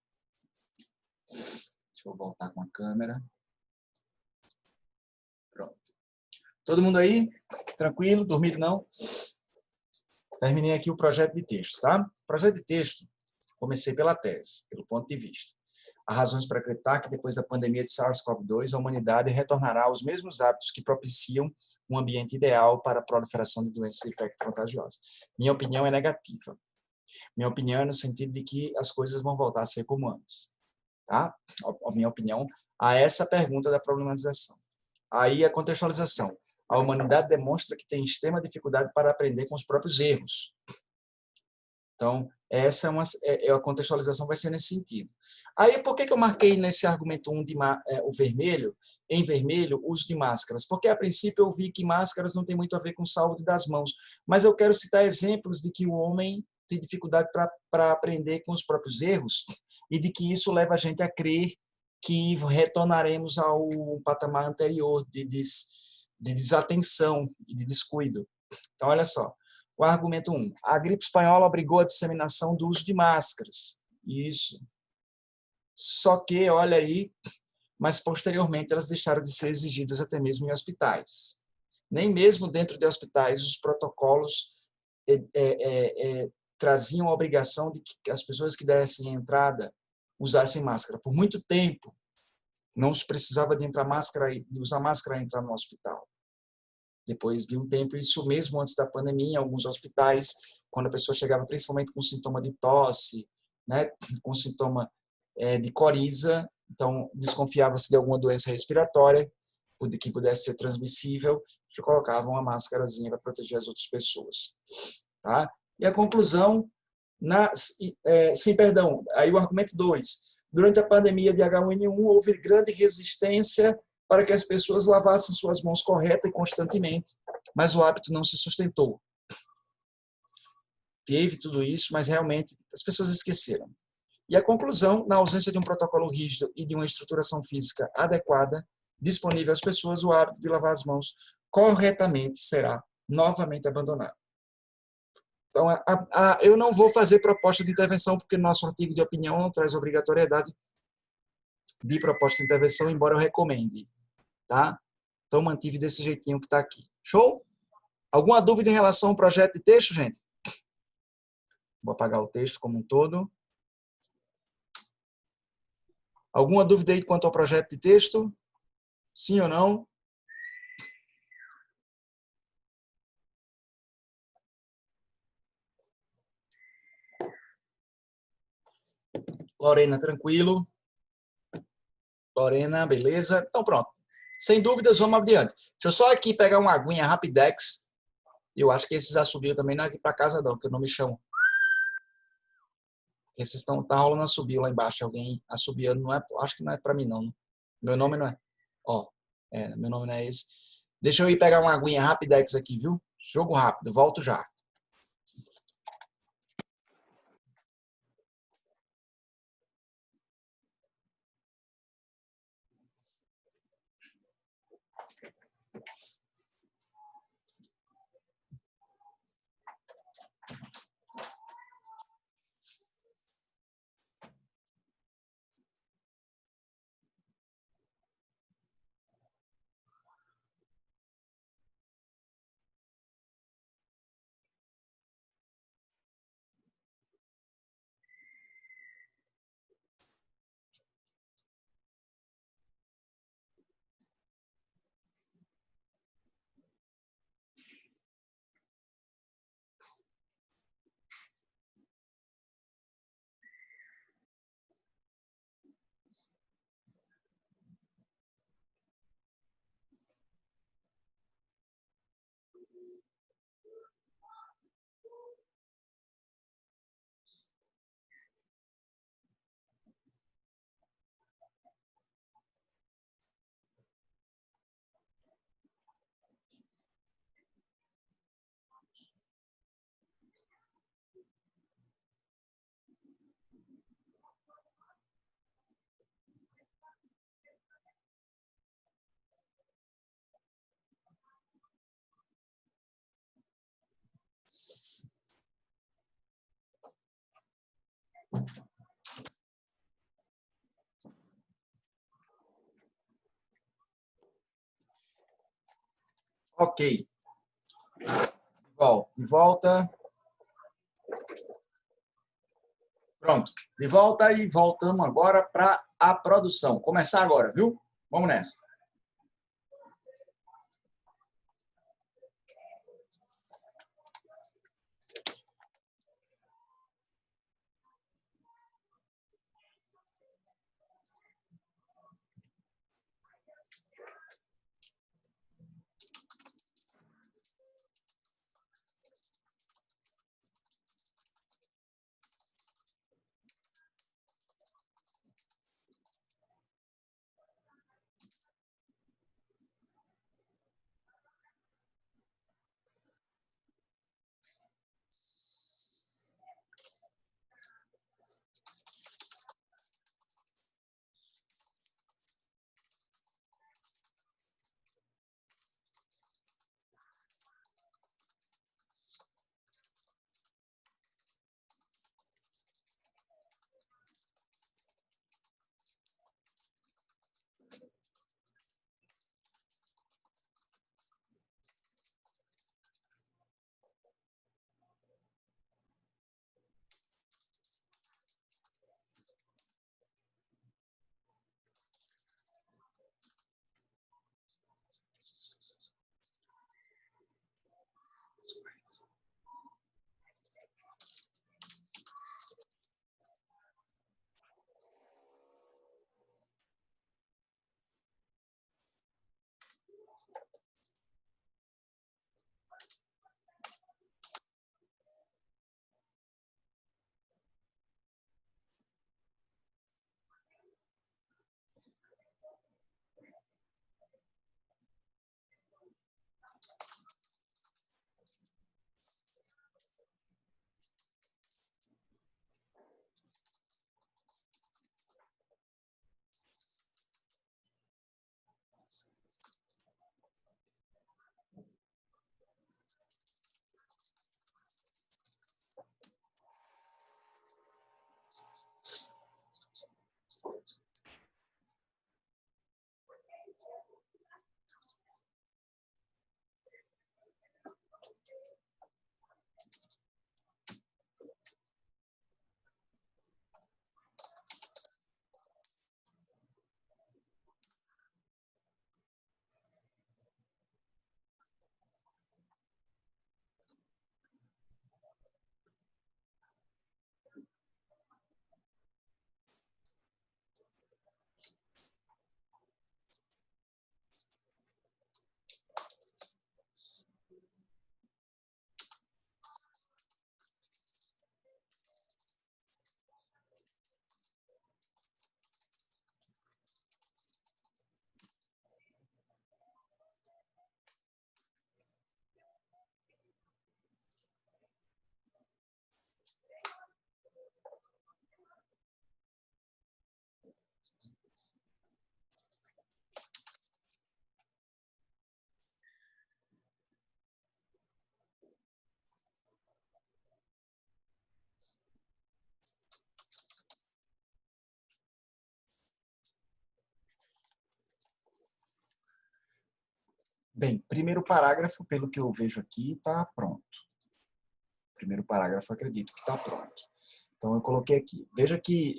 Deixa eu voltar com a câmera. Pronto. Todo mundo aí? Tranquilo? Dormido não? Terminei aqui o projeto de texto, tá? O projeto de texto, comecei pela tese, pelo ponto de vista. Há razões para acreditar que depois da pandemia de SARS-CoV-2, a humanidade retornará aos mesmos hábitos que propiciam um ambiente ideal para a proliferação de doenças infecto-contagiosas. Minha opinião é negativa. Minha opinião é no sentido de que as coisas vão voltar a ser como antes. Tá? A minha opinião a essa pergunta da problematização. Aí a contextualização. A humanidade demonstra que tem extrema dificuldade para aprender com os próprios erros. Então, essa a contextualização vai ser nesse sentido. Aí, por que eu marquei nesse argumento 1 o vermelho, em vermelho, uso de máscaras? Porque, a princípio, eu vi que máscaras não tem muito a ver com saúde das mãos, mas eu quero citar exemplos de que o homem tem dificuldade para aprender com os próprios erros e de que isso leva a gente a crer que retornaremos ao patamar anterior de desatenção e de descuido. Então, olha só. O argumento 1. A gripe espanhola obrigou a disseminação do uso de máscaras. Isso. Só que, olha aí, mas posteriormente elas deixaram de ser exigidas até mesmo em hospitais. Nem mesmo dentro de hospitais os protocolos traziam a obrigação de que as pessoas que dessem entrada usassem máscara. Por muito tempo, não se precisava de usar máscara e entrar no hospital. Depois de um tempo, isso mesmo antes da pandemia, em alguns hospitais, quando a pessoa chegava principalmente com sintoma de tosse, né, com sintoma de coriza, então desconfiava-se de alguma doença respiratória, que pudesse ser transmissível, já colocavam uma máscarazinha para proteger as outras pessoas. Tá? E a conclusão, aí o argumento 2. Durante a pandemia de H1N1, houve grande resistência para que as pessoas lavassem suas mãos correta e constantemente, mas o hábito não se sustentou. Teve tudo isso, mas realmente as pessoas esqueceram. E a conclusão, na ausência de um protocolo rígido e de uma estruturação física adequada, disponível às pessoas, o hábito de lavar as mãos corretamente será novamente abandonado. Então, eu não vou fazer proposta de intervenção, porque nosso artigo de opinião não traz obrigatoriedade de proposta de intervenção, embora eu recomende. Tá? Então, mantive desse jeitinho que está aqui. Show? Alguma dúvida em relação ao projeto de texto, gente? Vou apagar o texto como um todo. Alguma dúvida aí quanto ao projeto de texto? Sim ou não? Lorena, tranquilo? Lorena, beleza? Então, pronto. Sem dúvidas, vamos adiante. Deixa eu só aqui pegar uma aguinha Rapidex. Eu acho que esses assobios também não é aqui para casa, não, que eu não me chamo. Esses tá rolando assobio lá embaixo. Alguém assobiando, não é, acho que não é para mim, não. Meu nome não é. Ó, meu nome não é esse. Deixa eu ir pegar uma aguinha Rapidex aqui, viu? Jogo rápido, volto já. Ok. Bom, de volta. Pronto. De volta e voltamos agora para a produção. Começar agora, viu? Vamos nessa. Bem, primeiro parágrafo, pelo que eu vejo aqui, está pronto. Primeiro parágrafo, acredito que está pronto. Então, eu coloquei aqui. Veja que,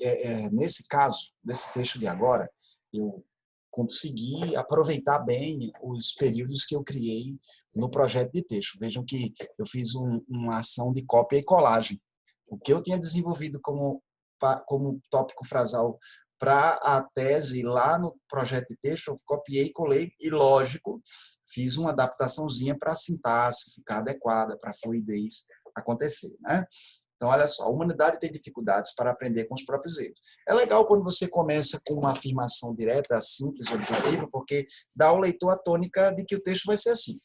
nesse caso, nesse texto de agora, eu consegui aproveitar bem os períodos que eu criei no projeto de texto. Vejam que eu fiz uma ação de cópia e colagem. O que eu tinha desenvolvido como tópico frasal para a tese lá no projeto de texto, eu copiei, colei e, lógico, fiz uma adaptaçãozinha para a sintaxe ficar adequada, para a fluidez acontecer, né? Então, olha só, a humanidade tem dificuldades para aprender com os próprios erros. É legal quando você começa com uma afirmação direta, simples, objetiva, porque dá ao leitor a tônica de que o texto vai ser assim.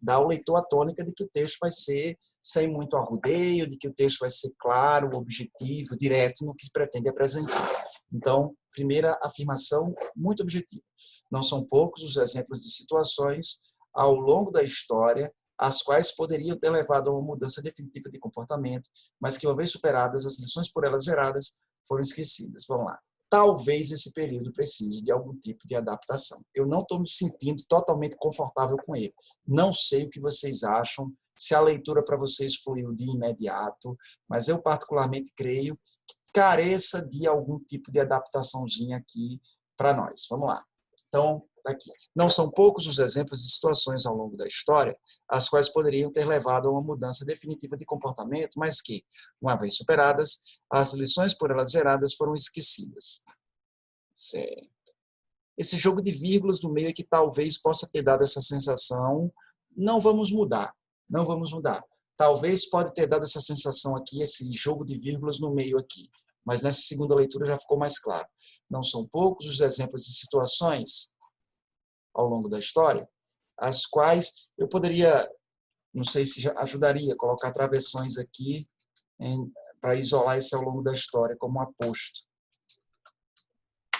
Dá ao leitor a tônica de que o texto vai ser sem muito arrudeio, de que o texto vai ser claro, objetivo, direto no que se pretende apresentar. Então, primeira afirmação, muito objetiva. Não são poucos os exemplos de situações ao longo da história as quais poderiam ter levado a uma mudança definitiva de comportamento, mas que, uma vez superadas, as lições por elas geradas foram esquecidas. Vamos lá. Talvez esse período precise de algum tipo de adaptação. Eu não estou me sentindo totalmente confortável com ele. Não sei o que vocês acham, se a leitura para vocês fluiu de imediato, mas eu particularmente creio que careça de algum tipo de adaptaçãozinha aqui para nós. Vamos lá. Então, aqui. Não são poucos os exemplos de situações ao longo da história as quais poderiam ter levado a uma mudança definitiva de comportamento, mas que, uma vez superadas, as lições por elas geradas foram esquecidas. Certo. Esse jogo de vírgulas do meio é que talvez possa ter dado essa sensação, não vamos mudar, não vamos mudar. Talvez pode ter dado essa sensação aqui, esse jogo de vírgulas no meio aqui, mas nessa segunda leitura já ficou mais claro. Não são poucos os exemplos de situações ao longo da história, as quais eu poderia, não sei se ajudaria, a colocar travessões aqui para isolar esse ao longo da história como aposto.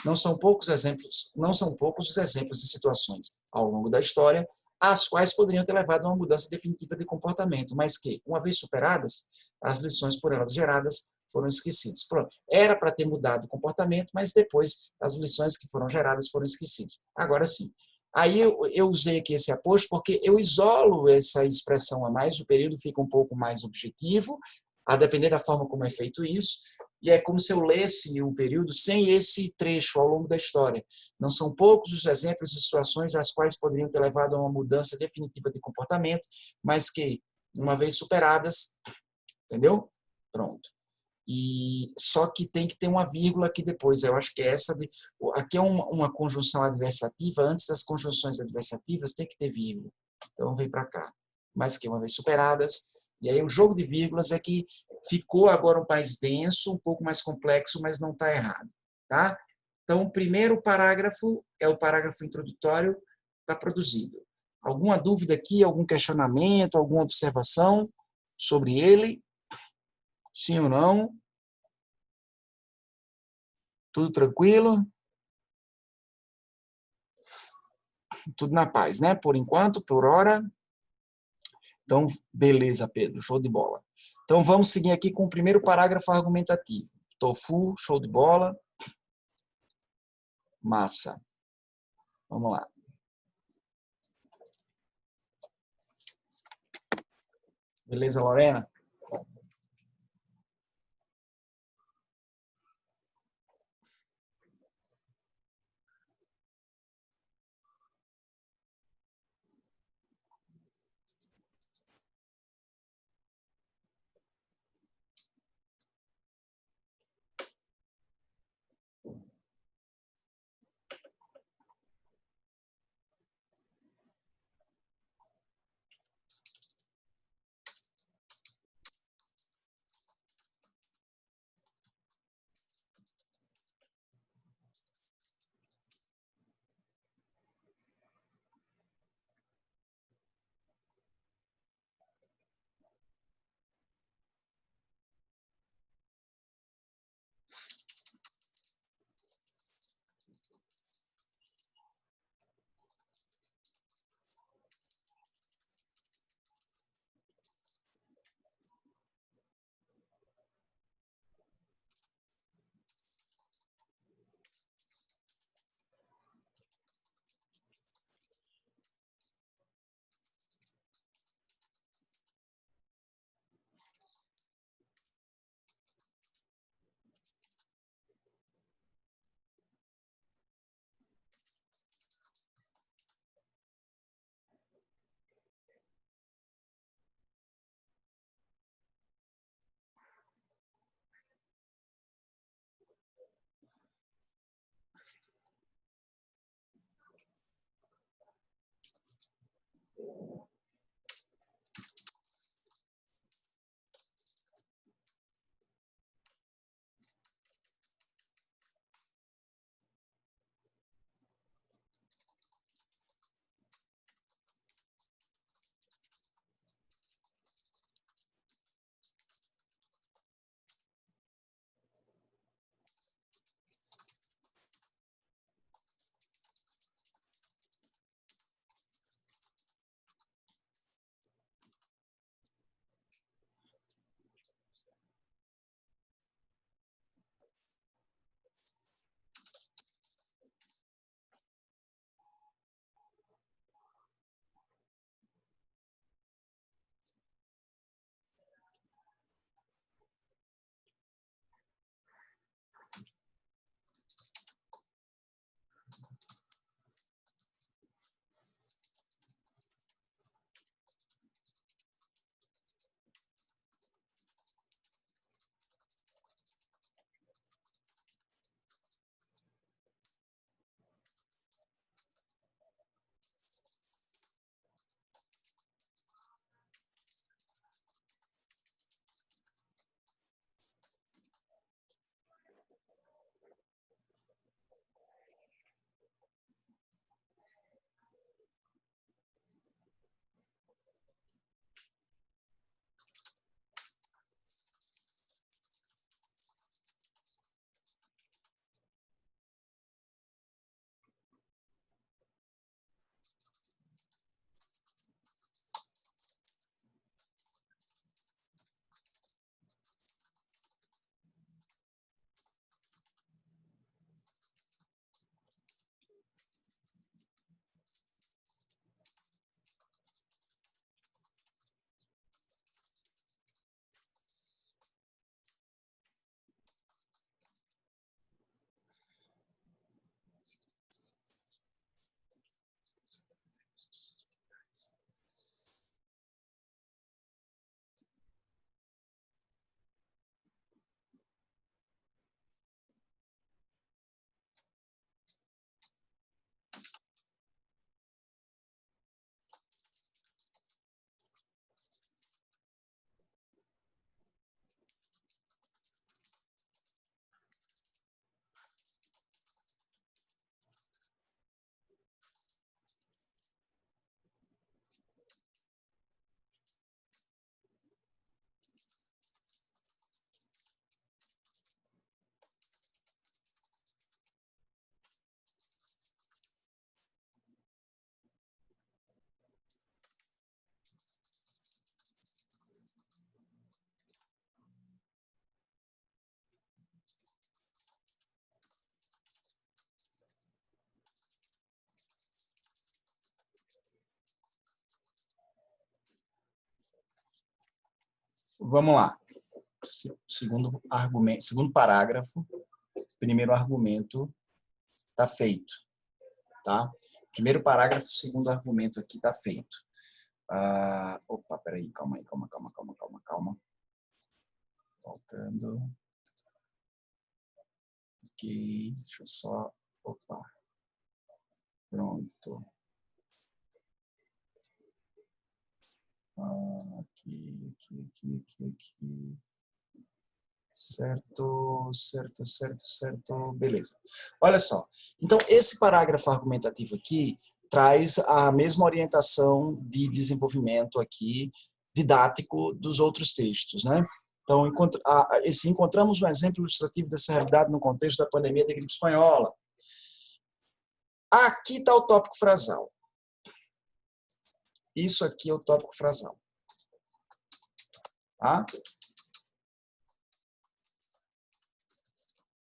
Não são poucos os exemplos de situações ao longo da história as quais poderiam ter levado a uma mudança definitiva de comportamento, mas que, uma vez superadas, as lições por elas geradas foram esquecidas. Pronto. Era para ter mudado o comportamento, mas depois as lições que foram geradas foram esquecidas. Agora sim. Aí eu usei aqui esse aposto porque eu isolo essa expressão a mais, o período fica um pouco mais objetivo, a depender da forma como é feito isso, e é como se eu lesse o período sem esse trecho ao longo da história. Não são poucos os exemplos de situações as quais poderiam ter levado a uma mudança definitiva de comportamento, mas que, uma vez superadas, entendeu? Pronto. E só que tem que ter uma vírgula aqui depois. Eu acho que é essa aqui é uma conjunção adversativa. Antes das conjunções adversativas tem que ter vírgula. Então vem para cá. Mas que uma vez superadas, e aí o jogo de vírgulas é que ficou agora um mais denso, um pouco mais complexo, mas não está errado, tá? Então o primeiro parágrafo é o parágrafo introdutório, está produzido. Alguma dúvida aqui, algum questionamento, alguma observação sobre ele? Sim ou não? Tudo tranquilo? Tudo na paz, né? Por enquanto, por hora. Então, beleza, Pedro. Show de bola. Então, vamos seguir aqui com o primeiro parágrafo argumentativo. Tofu, show de bola. Massa. Vamos lá. Beleza, Lorena? Vamos lá. Segundo argumento, segundo parágrafo, primeiro argumento está feito, tá? Primeiro parágrafo, segundo argumento aqui está feito. Opa, peraí, calma aí, calma. Voltando. Ok, deixa eu só... Opa. Pronto. Aqui. Certo. Beleza. Olha só. Então, esse parágrafo argumentativo aqui traz a mesma orientação de desenvolvimento aqui, didático, dos outros textos, né? Então, encontramos um exemplo ilustrativo dessa realidade no contexto da pandemia da gripe espanhola. Aqui está o tópico frasal. Isso aqui é o tópico frasal. Tá?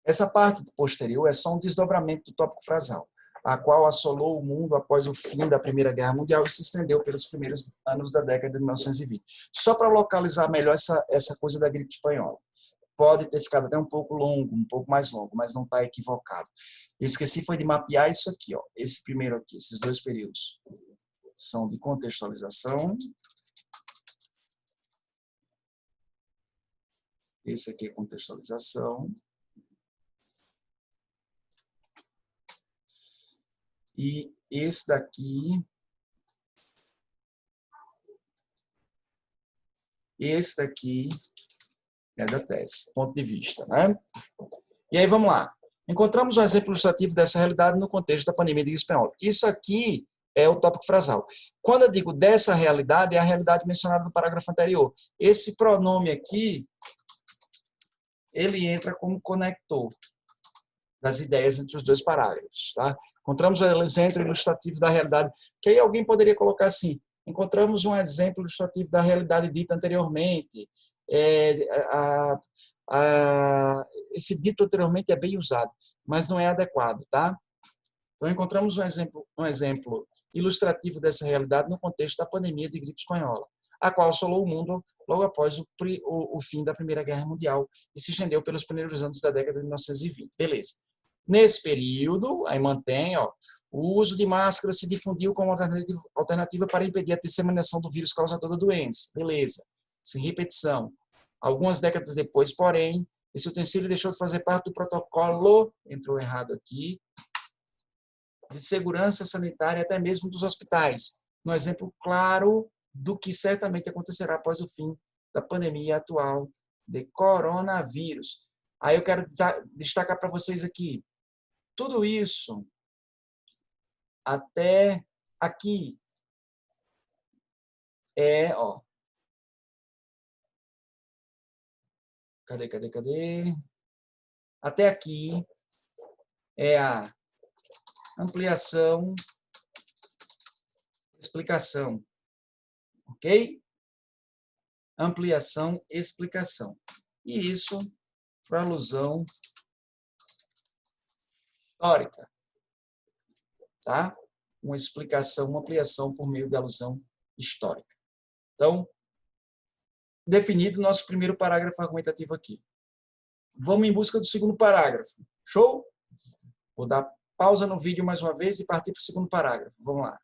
Essa parte posterior é só um desdobramento do tópico frasal, a qual assolou o mundo após o fim da Primeira Guerra Mundial e se estendeu pelos primeiros anos da década de 1920. Só para localizar melhor essa coisa da gripe espanhola. Pode ter ficado até um pouco longo, um pouco mais longo, mas não está equivocado. Eu esqueci foi de mapear isso aqui, ó. Esse primeiro aqui, esses dois períodos são de contextualização. Esse aqui é contextualização. E esse daqui é da tese, ponto de vista, né? E aí, vamos lá. Encontramos um exemplo ilustrativo dessa realidade no contexto da pandemia de gripe espanhola. Isso aqui é o tópico frasal. Quando eu digo dessa realidade, é a realidade mencionada no parágrafo anterior. Esse pronome aqui, ele entra como conector das ideias entre os dois parágrafos, tá? Encontramos um exemplo ilustrativo da realidade, que aí alguém poderia colocar assim, encontramos um exemplo ilustrativo da realidade dita anteriormente. Esse dito anteriormente é bem usado, mas não é adequado, tá? Então, encontramos um exemplo ilustrativo dessa realidade no contexto da pandemia de gripe espanhola, a qual assolou o mundo logo após o fim da Primeira Guerra Mundial e se estendeu pelos primeiros anos da década de 1920. Beleza. Nesse período, aí mantém, ó, o uso de máscara se difundiu como alternativa para impedir a disseminação do vírus causador da doença. Beleza. Sem repetição. Algumas décadas depois, porém, esse utensílio deixou de fazer parte do protocolo, entrou errado aqui, de segurança sanitária, até mesmo dos hospitais. Um exemplo claro do que certamente acontecerá após o fim da pandemia atual de coronavírus. Aí eu quero destacar para vocês aqui, tudo isso até aqui ó. Cadê? Até aqui é a ampliação, explicação. Ok? Ampliação, explicação. E isso para alusão histórica. Tá? Uma explicação, uma ampliação por meio de alusão histórica. Então, definido o nosso primeiro parágrafo argumentativo aqui. Vamos em busca do segundo parágrafo. Show? Vou dar pausa no vídeo mais uma vez e partir para o segundo parágrafo. Vamos lá.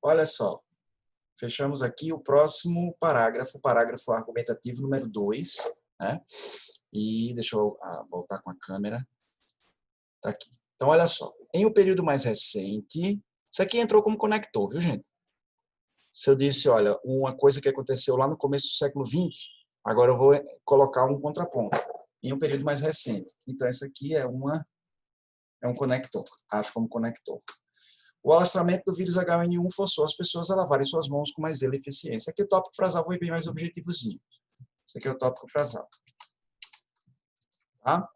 Olha só. Fechamos aqui o próximo parágrafo, parágrafo argumentativo número 2, né? E deixa eu voltar com a câmera. Tá aqui. Então, olha só. Em um período mais recente, isso aqui entrou como conector, viu, gente? Se eu disse, olha, uma coisa que aconteceu lá no começo do século XX, agora eu vou colocar um contraponto. Em um período mais recente. Então, isso aqui é um conector. Acho como conector. O alastramento do vírus H1N1 forçou as pessoas a lavarem suas mãos com mais zelo e eficiência. Aqui o tópico frasal foi bem mais objetivozinho. Esse aqui é o tópico frasal. Tá?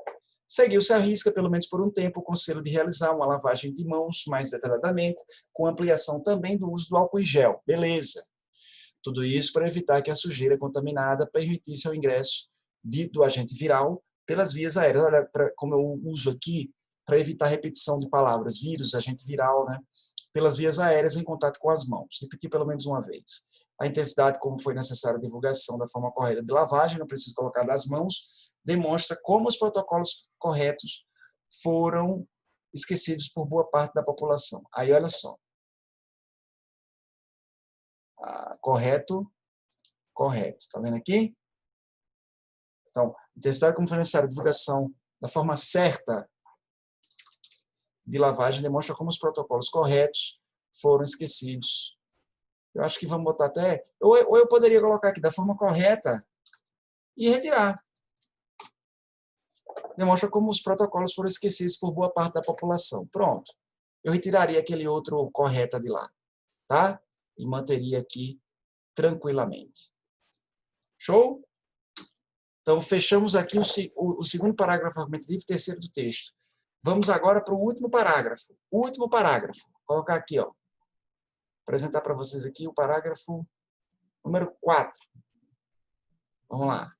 Seguiu-se à risca, pelo menos por um tempo, o conselho de realizar uma lavagem de mãos mais detalhadamente, com ampliação também do uso do álcool em gel. Beleza. Tudo isso para evitar que a sujeira contaminada permitisse o ingresso do agente viral pelas vias aéreas. Olha como eu uso aqui para evitar repetição de palavras. Vírus, agente viral, né? Pelas vias aéreas em contato com as mãos. Repetir pelo menos uma vez. A intensidade, como foi necessária a divulgação da forma correta de lavagem, não preciso colocar das mãos, demonstra como os protocolos corretos foram esquecidos por boa parte da população. Aí, olha só. Correto, correto. Está vendo aqui? Então, intensidade como foi necessária a divulgação da forma certa de lavagem demonstra como os protocolos corretos foram esquecidos. Eu acho que vamos botar até... Ou eu poderia colocar aqui da forma correta e retirar. Demonstra como os protocolos foram esquecidos por boa parte da população. Pronto. Eu retiraria aquele outro correta de lá. Tá? E manteria aqui tranquilamente. Show? Então, fechamos aqui o segundo parágrafo argumentativo e terceiro do texto. Vamos agora para o último parágrafo. O último parágrafo. Vou colocar aqui, ó. Apresentar para vocês aqui o parágrafo número 4. Vamos lá.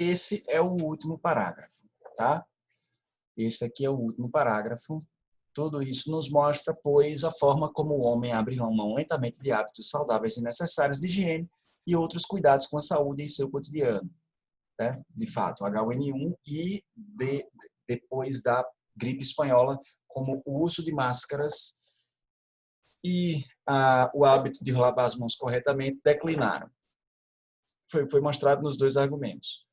Esse é o último parágrafo, tá? Este aqui é o último parágrafo. Tudo isso nos mostra, pois, a forma como o homem abre mão lentamente de hábitos saudáveis e necessários de higiene e outros cuidados com a saúde em seu cotidiano. Né? De fato, H1N1 e depois da gripe espanhola, como o uso de máscaras e o hábito de lavar as mãos corretamente declinaram. Foi mostrado nos dois argumentos.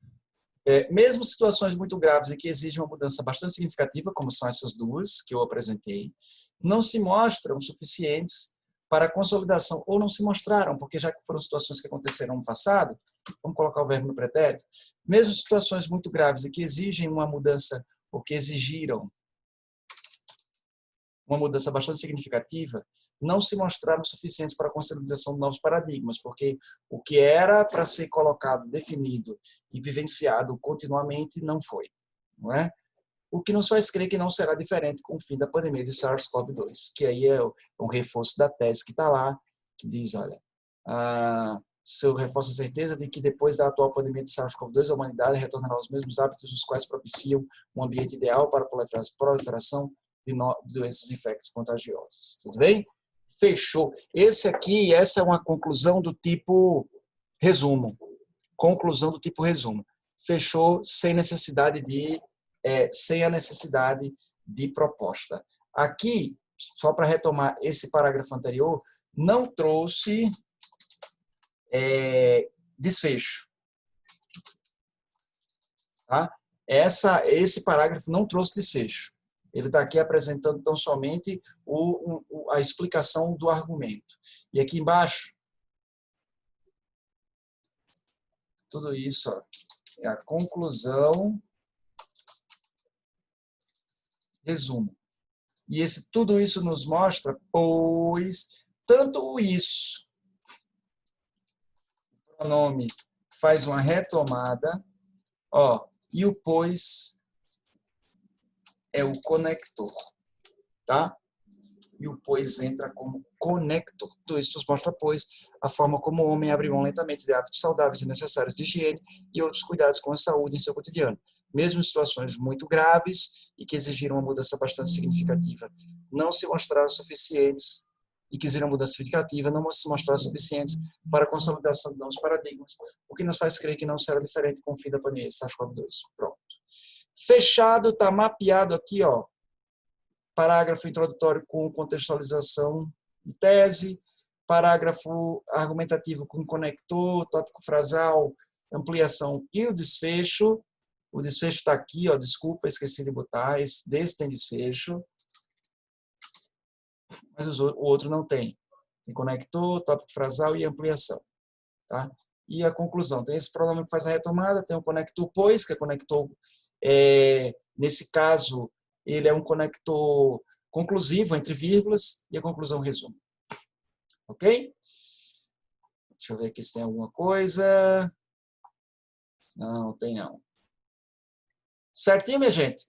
Mesmo situações muito graves e que exigem uma mudança bastante significativa, como são essas duas que eu apresentei, não se mostram suficientes para a consolidação, ou não se mostraram, porque já que foram situações que aconteceram no passado, vamos colocar o verbo no pretérito, mesmo situações muito graves e que exigem uma mudança, ou que exigiram uma mudança bastante significativa, não se mostraram suficientes para a consolidação de novos paradigmas, porque o que era para ser colocado, definido e vivenciado continuamente não foi, não é? O que nos faz crer que não será diferente com o fim da pandemia de SARS-CoV-2, que aí é um reforço da tese que está lá, que diz, olha, seu reforça a certeza de que depois da atual pandemia de SARS-CoV-2, a humanidade retornará aos mesmos hábitos os quais propiciam um ambiente ideal para a proliferação de doenças infectos contagiosas. Tudo bem? Fechou. Essa é uma conclusão do tipo resumo. Conclusão do tipo resumo. Fechou sem a necessidade de proposta. Aqui, só para retomar esse parágrafo anterior, não trouxe desfecho. Tá? Esse parágrafo não trouxe desfecho. Ele está aqui apresentando tão somente a explicação do argumento. E aqui embaixo, tudo isso ó, é a conclusão, resumo. E tudo isso nos mostra, pois, tanto isso, o pronome faz uma retomada, ó, e o pois é o conector, tá? E o pois entra como conector. Tudo isso nos mostra, pois, a forma como o homem abre mão lentamente de hábitos saudáveis e necessários de higiene e outros cuidados com a saúde em seu cotidiano. Mesmo em situações muito graves e que exigiram uma mudança bastante significativa, não se mostraram suficientes e que exigiram uma mudança significativa, não se mostraram suficientes para a consolidação de novos paradigmas, o que nos faz crer que não será diferente com o fim da pandemia de SARS-CoV-2. Pronto. Fechado, está mapeado aqui, ó, parágrafo introdutório com contextualização de tese, parágrafo argumentativo com conector, tópico frasal, ampliação e o desfecho. O desfecho está aqui, ó, desculpa, esqueci de botar, desse tem desfecho, mas o outro não tem. Tem conector, tópico frasal e ampliação. Tá? E a conclusão, tem esse pronome que faz a retomada, tem o conector pois, que é conector, nesse caso, ele é um conector conclusivo, entre vírgulas, e a conclusão resumo. Ok? Deixa eu ver aqui se tem alguma coisa. Não, tem não. Certinho, minha gente?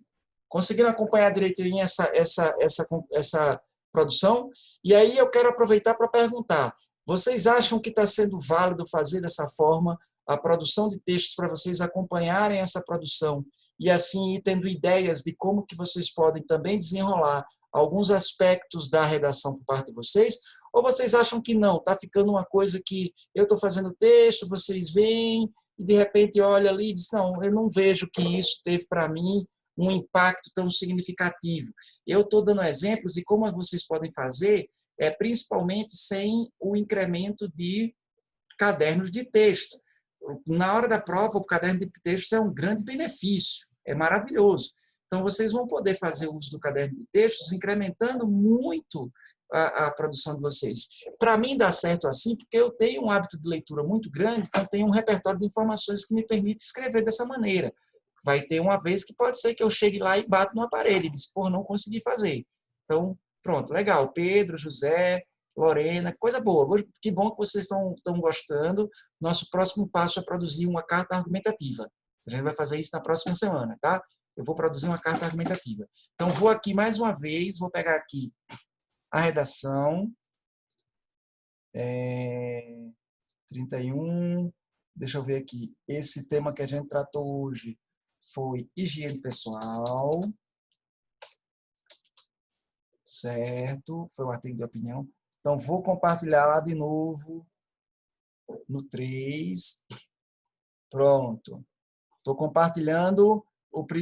Conseguiram acompanhar direitinho essa produção? E aí eu quero aproveitar para perguntar, vocês acham que está sendo válido fazer dessa forma a produção de textos para vocês acompanharem essa produção e assim ir tendo ideias de como que vocês podem também desenrolar alguns aspectos da redação por parte de vocês? Ou vocês acham que não, está ficando uma coisa que eu estou fazendo texto, vocês veem e de repente olha ali e diz, não, eu não vejo que isso teve para mim um impacto tão significativo. Eu estou dando exemplos de como vocês podem fazer, principalmente sem o incremento de cadernos de texto. Na hora da prova, o caderno de textos é um grande benefício, é maravilhoso. Então, vocês vão poder fazer uso do caderno de textos, incrementando muito a produção de vocês. Para mim, dá certo assim, porque eu tenho um hábito de leitura muito grande, então tenho um repertório de informações que me permite escrever dessa maneira. Vai ter uma vez que pode ser que eu chegue lá e bato numa parede e diz, pô, não consegui fazer. Então, pronto, legal. Pedro, José, Lorena, coisa boa. Que bom que vocês estão gostando. Nosso próximo passo é produzir uma carta argumentativa. A gente vai fazer isso na próxima semana, tá? Eu vou produzir uma carta argumentativa. Então, vou aqui mais uma vez, vou pegar aqui a redação. 31, Deixa eu ver aqui. Esse tema que a gente tratou hoje foi higiene pessoal. Certo? Foi um artigo de opinião. Então, vou compartilhar lá de novo no 3. Pronto. Estou compartilhando.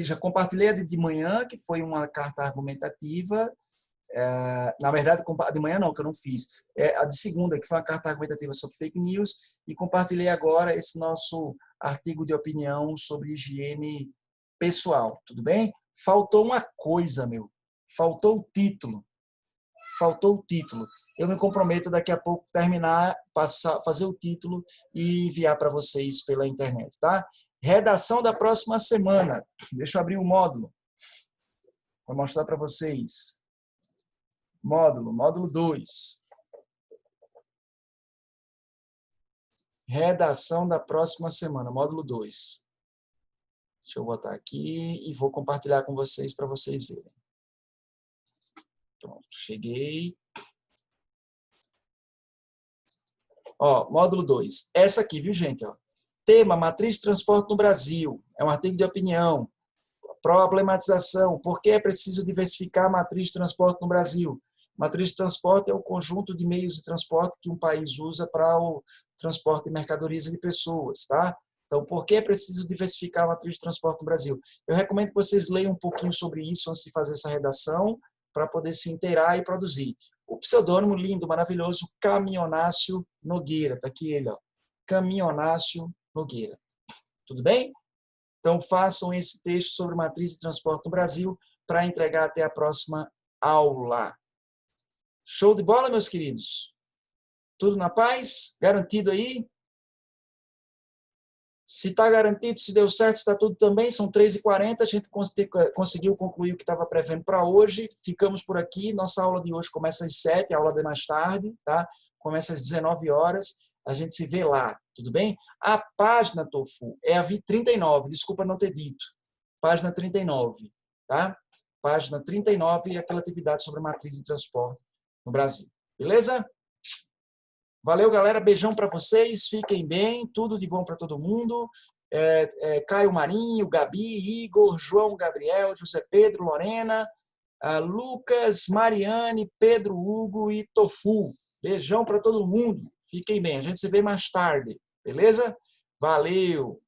Já compartilhei a de manhã, que foi uma carta argumentativa. Na verdade, de manhã não, que eu não fiz. A de segunda, que foi uma carta argumentativa sobre fake news. E compartilhei agora esse nosso artigo de opinião sobre higiene pessoal. Tudo bem? Faltou uma coisa, meu. Faltou o título. Faltou o título. Eu me comprometo daqui a pouco terminar, fazer o título e enviar para vocês pela internet, tá? Redação da próxima semana. Deixa eu abrir o módulo. Vou mostrar para vocês. Módulo 2. Redação da próxima semana, módulo 2. Deixa eu botar aqui e vou compartilhar com vocês para vocês verem. Pronto, cheguei. Ó, módulo 2. Essa aqui, viu, gente? Ó. Tema, matriz de transporte no Brasil. É um artigo de opinião. Problematização. Por que é preciso diversificar a matriz de transporte no Brasil? Matriz de transporte é o conjunto de meios de transporte que um país usa para o transporte de mercadorias e de pessoas, tá? Então, por que é preciso diversificar a matriz de transporte no Brasil? Eu recomendo que vocês leiam um pouquinho sobre isso antes de fazer essa redação, para poder se inteirar e produzir. O pseudônimo lindo, maravilhoso, Caminhonácio Nogueira. Está aqui ele, ó. Caminhonácio Nogueira. Tudo bem? Então, façam esse texto sobre matriz de transporte no Brasil para entregar até a próxima aula. Show de bola, meus queridos? Tudo na paz? Garantido aí? Se está garantido, se deu certo, está tudo também. São 3h40, a gente conseguiu concluir o que estava prevendo para hoje. Ficamos por aqui. Nossa aula de hoje começa às 7, a aula de mais tarde, tá? Começa às 19 horas. A gente se vê lá, tudo bem? A página, Tofu, é a 39, desculpa não ter dito. Página 39, tá? Página 39 e aquela atividade sobre a matriz de transporte no Brasil. Beleza? Valeu, galera. Beijão para vocês. Fiquem bem. Tudo de bom para todo mundo. Caio Marinho, Gabi, Igor, João Gabriel, José Pedro, Lorena, Lucas, Mariane, Pedro Hugo e Tofu. Beijão para todo mundo. Fiquem bem. A gente se vê mais tarde. Beleza? Valeu!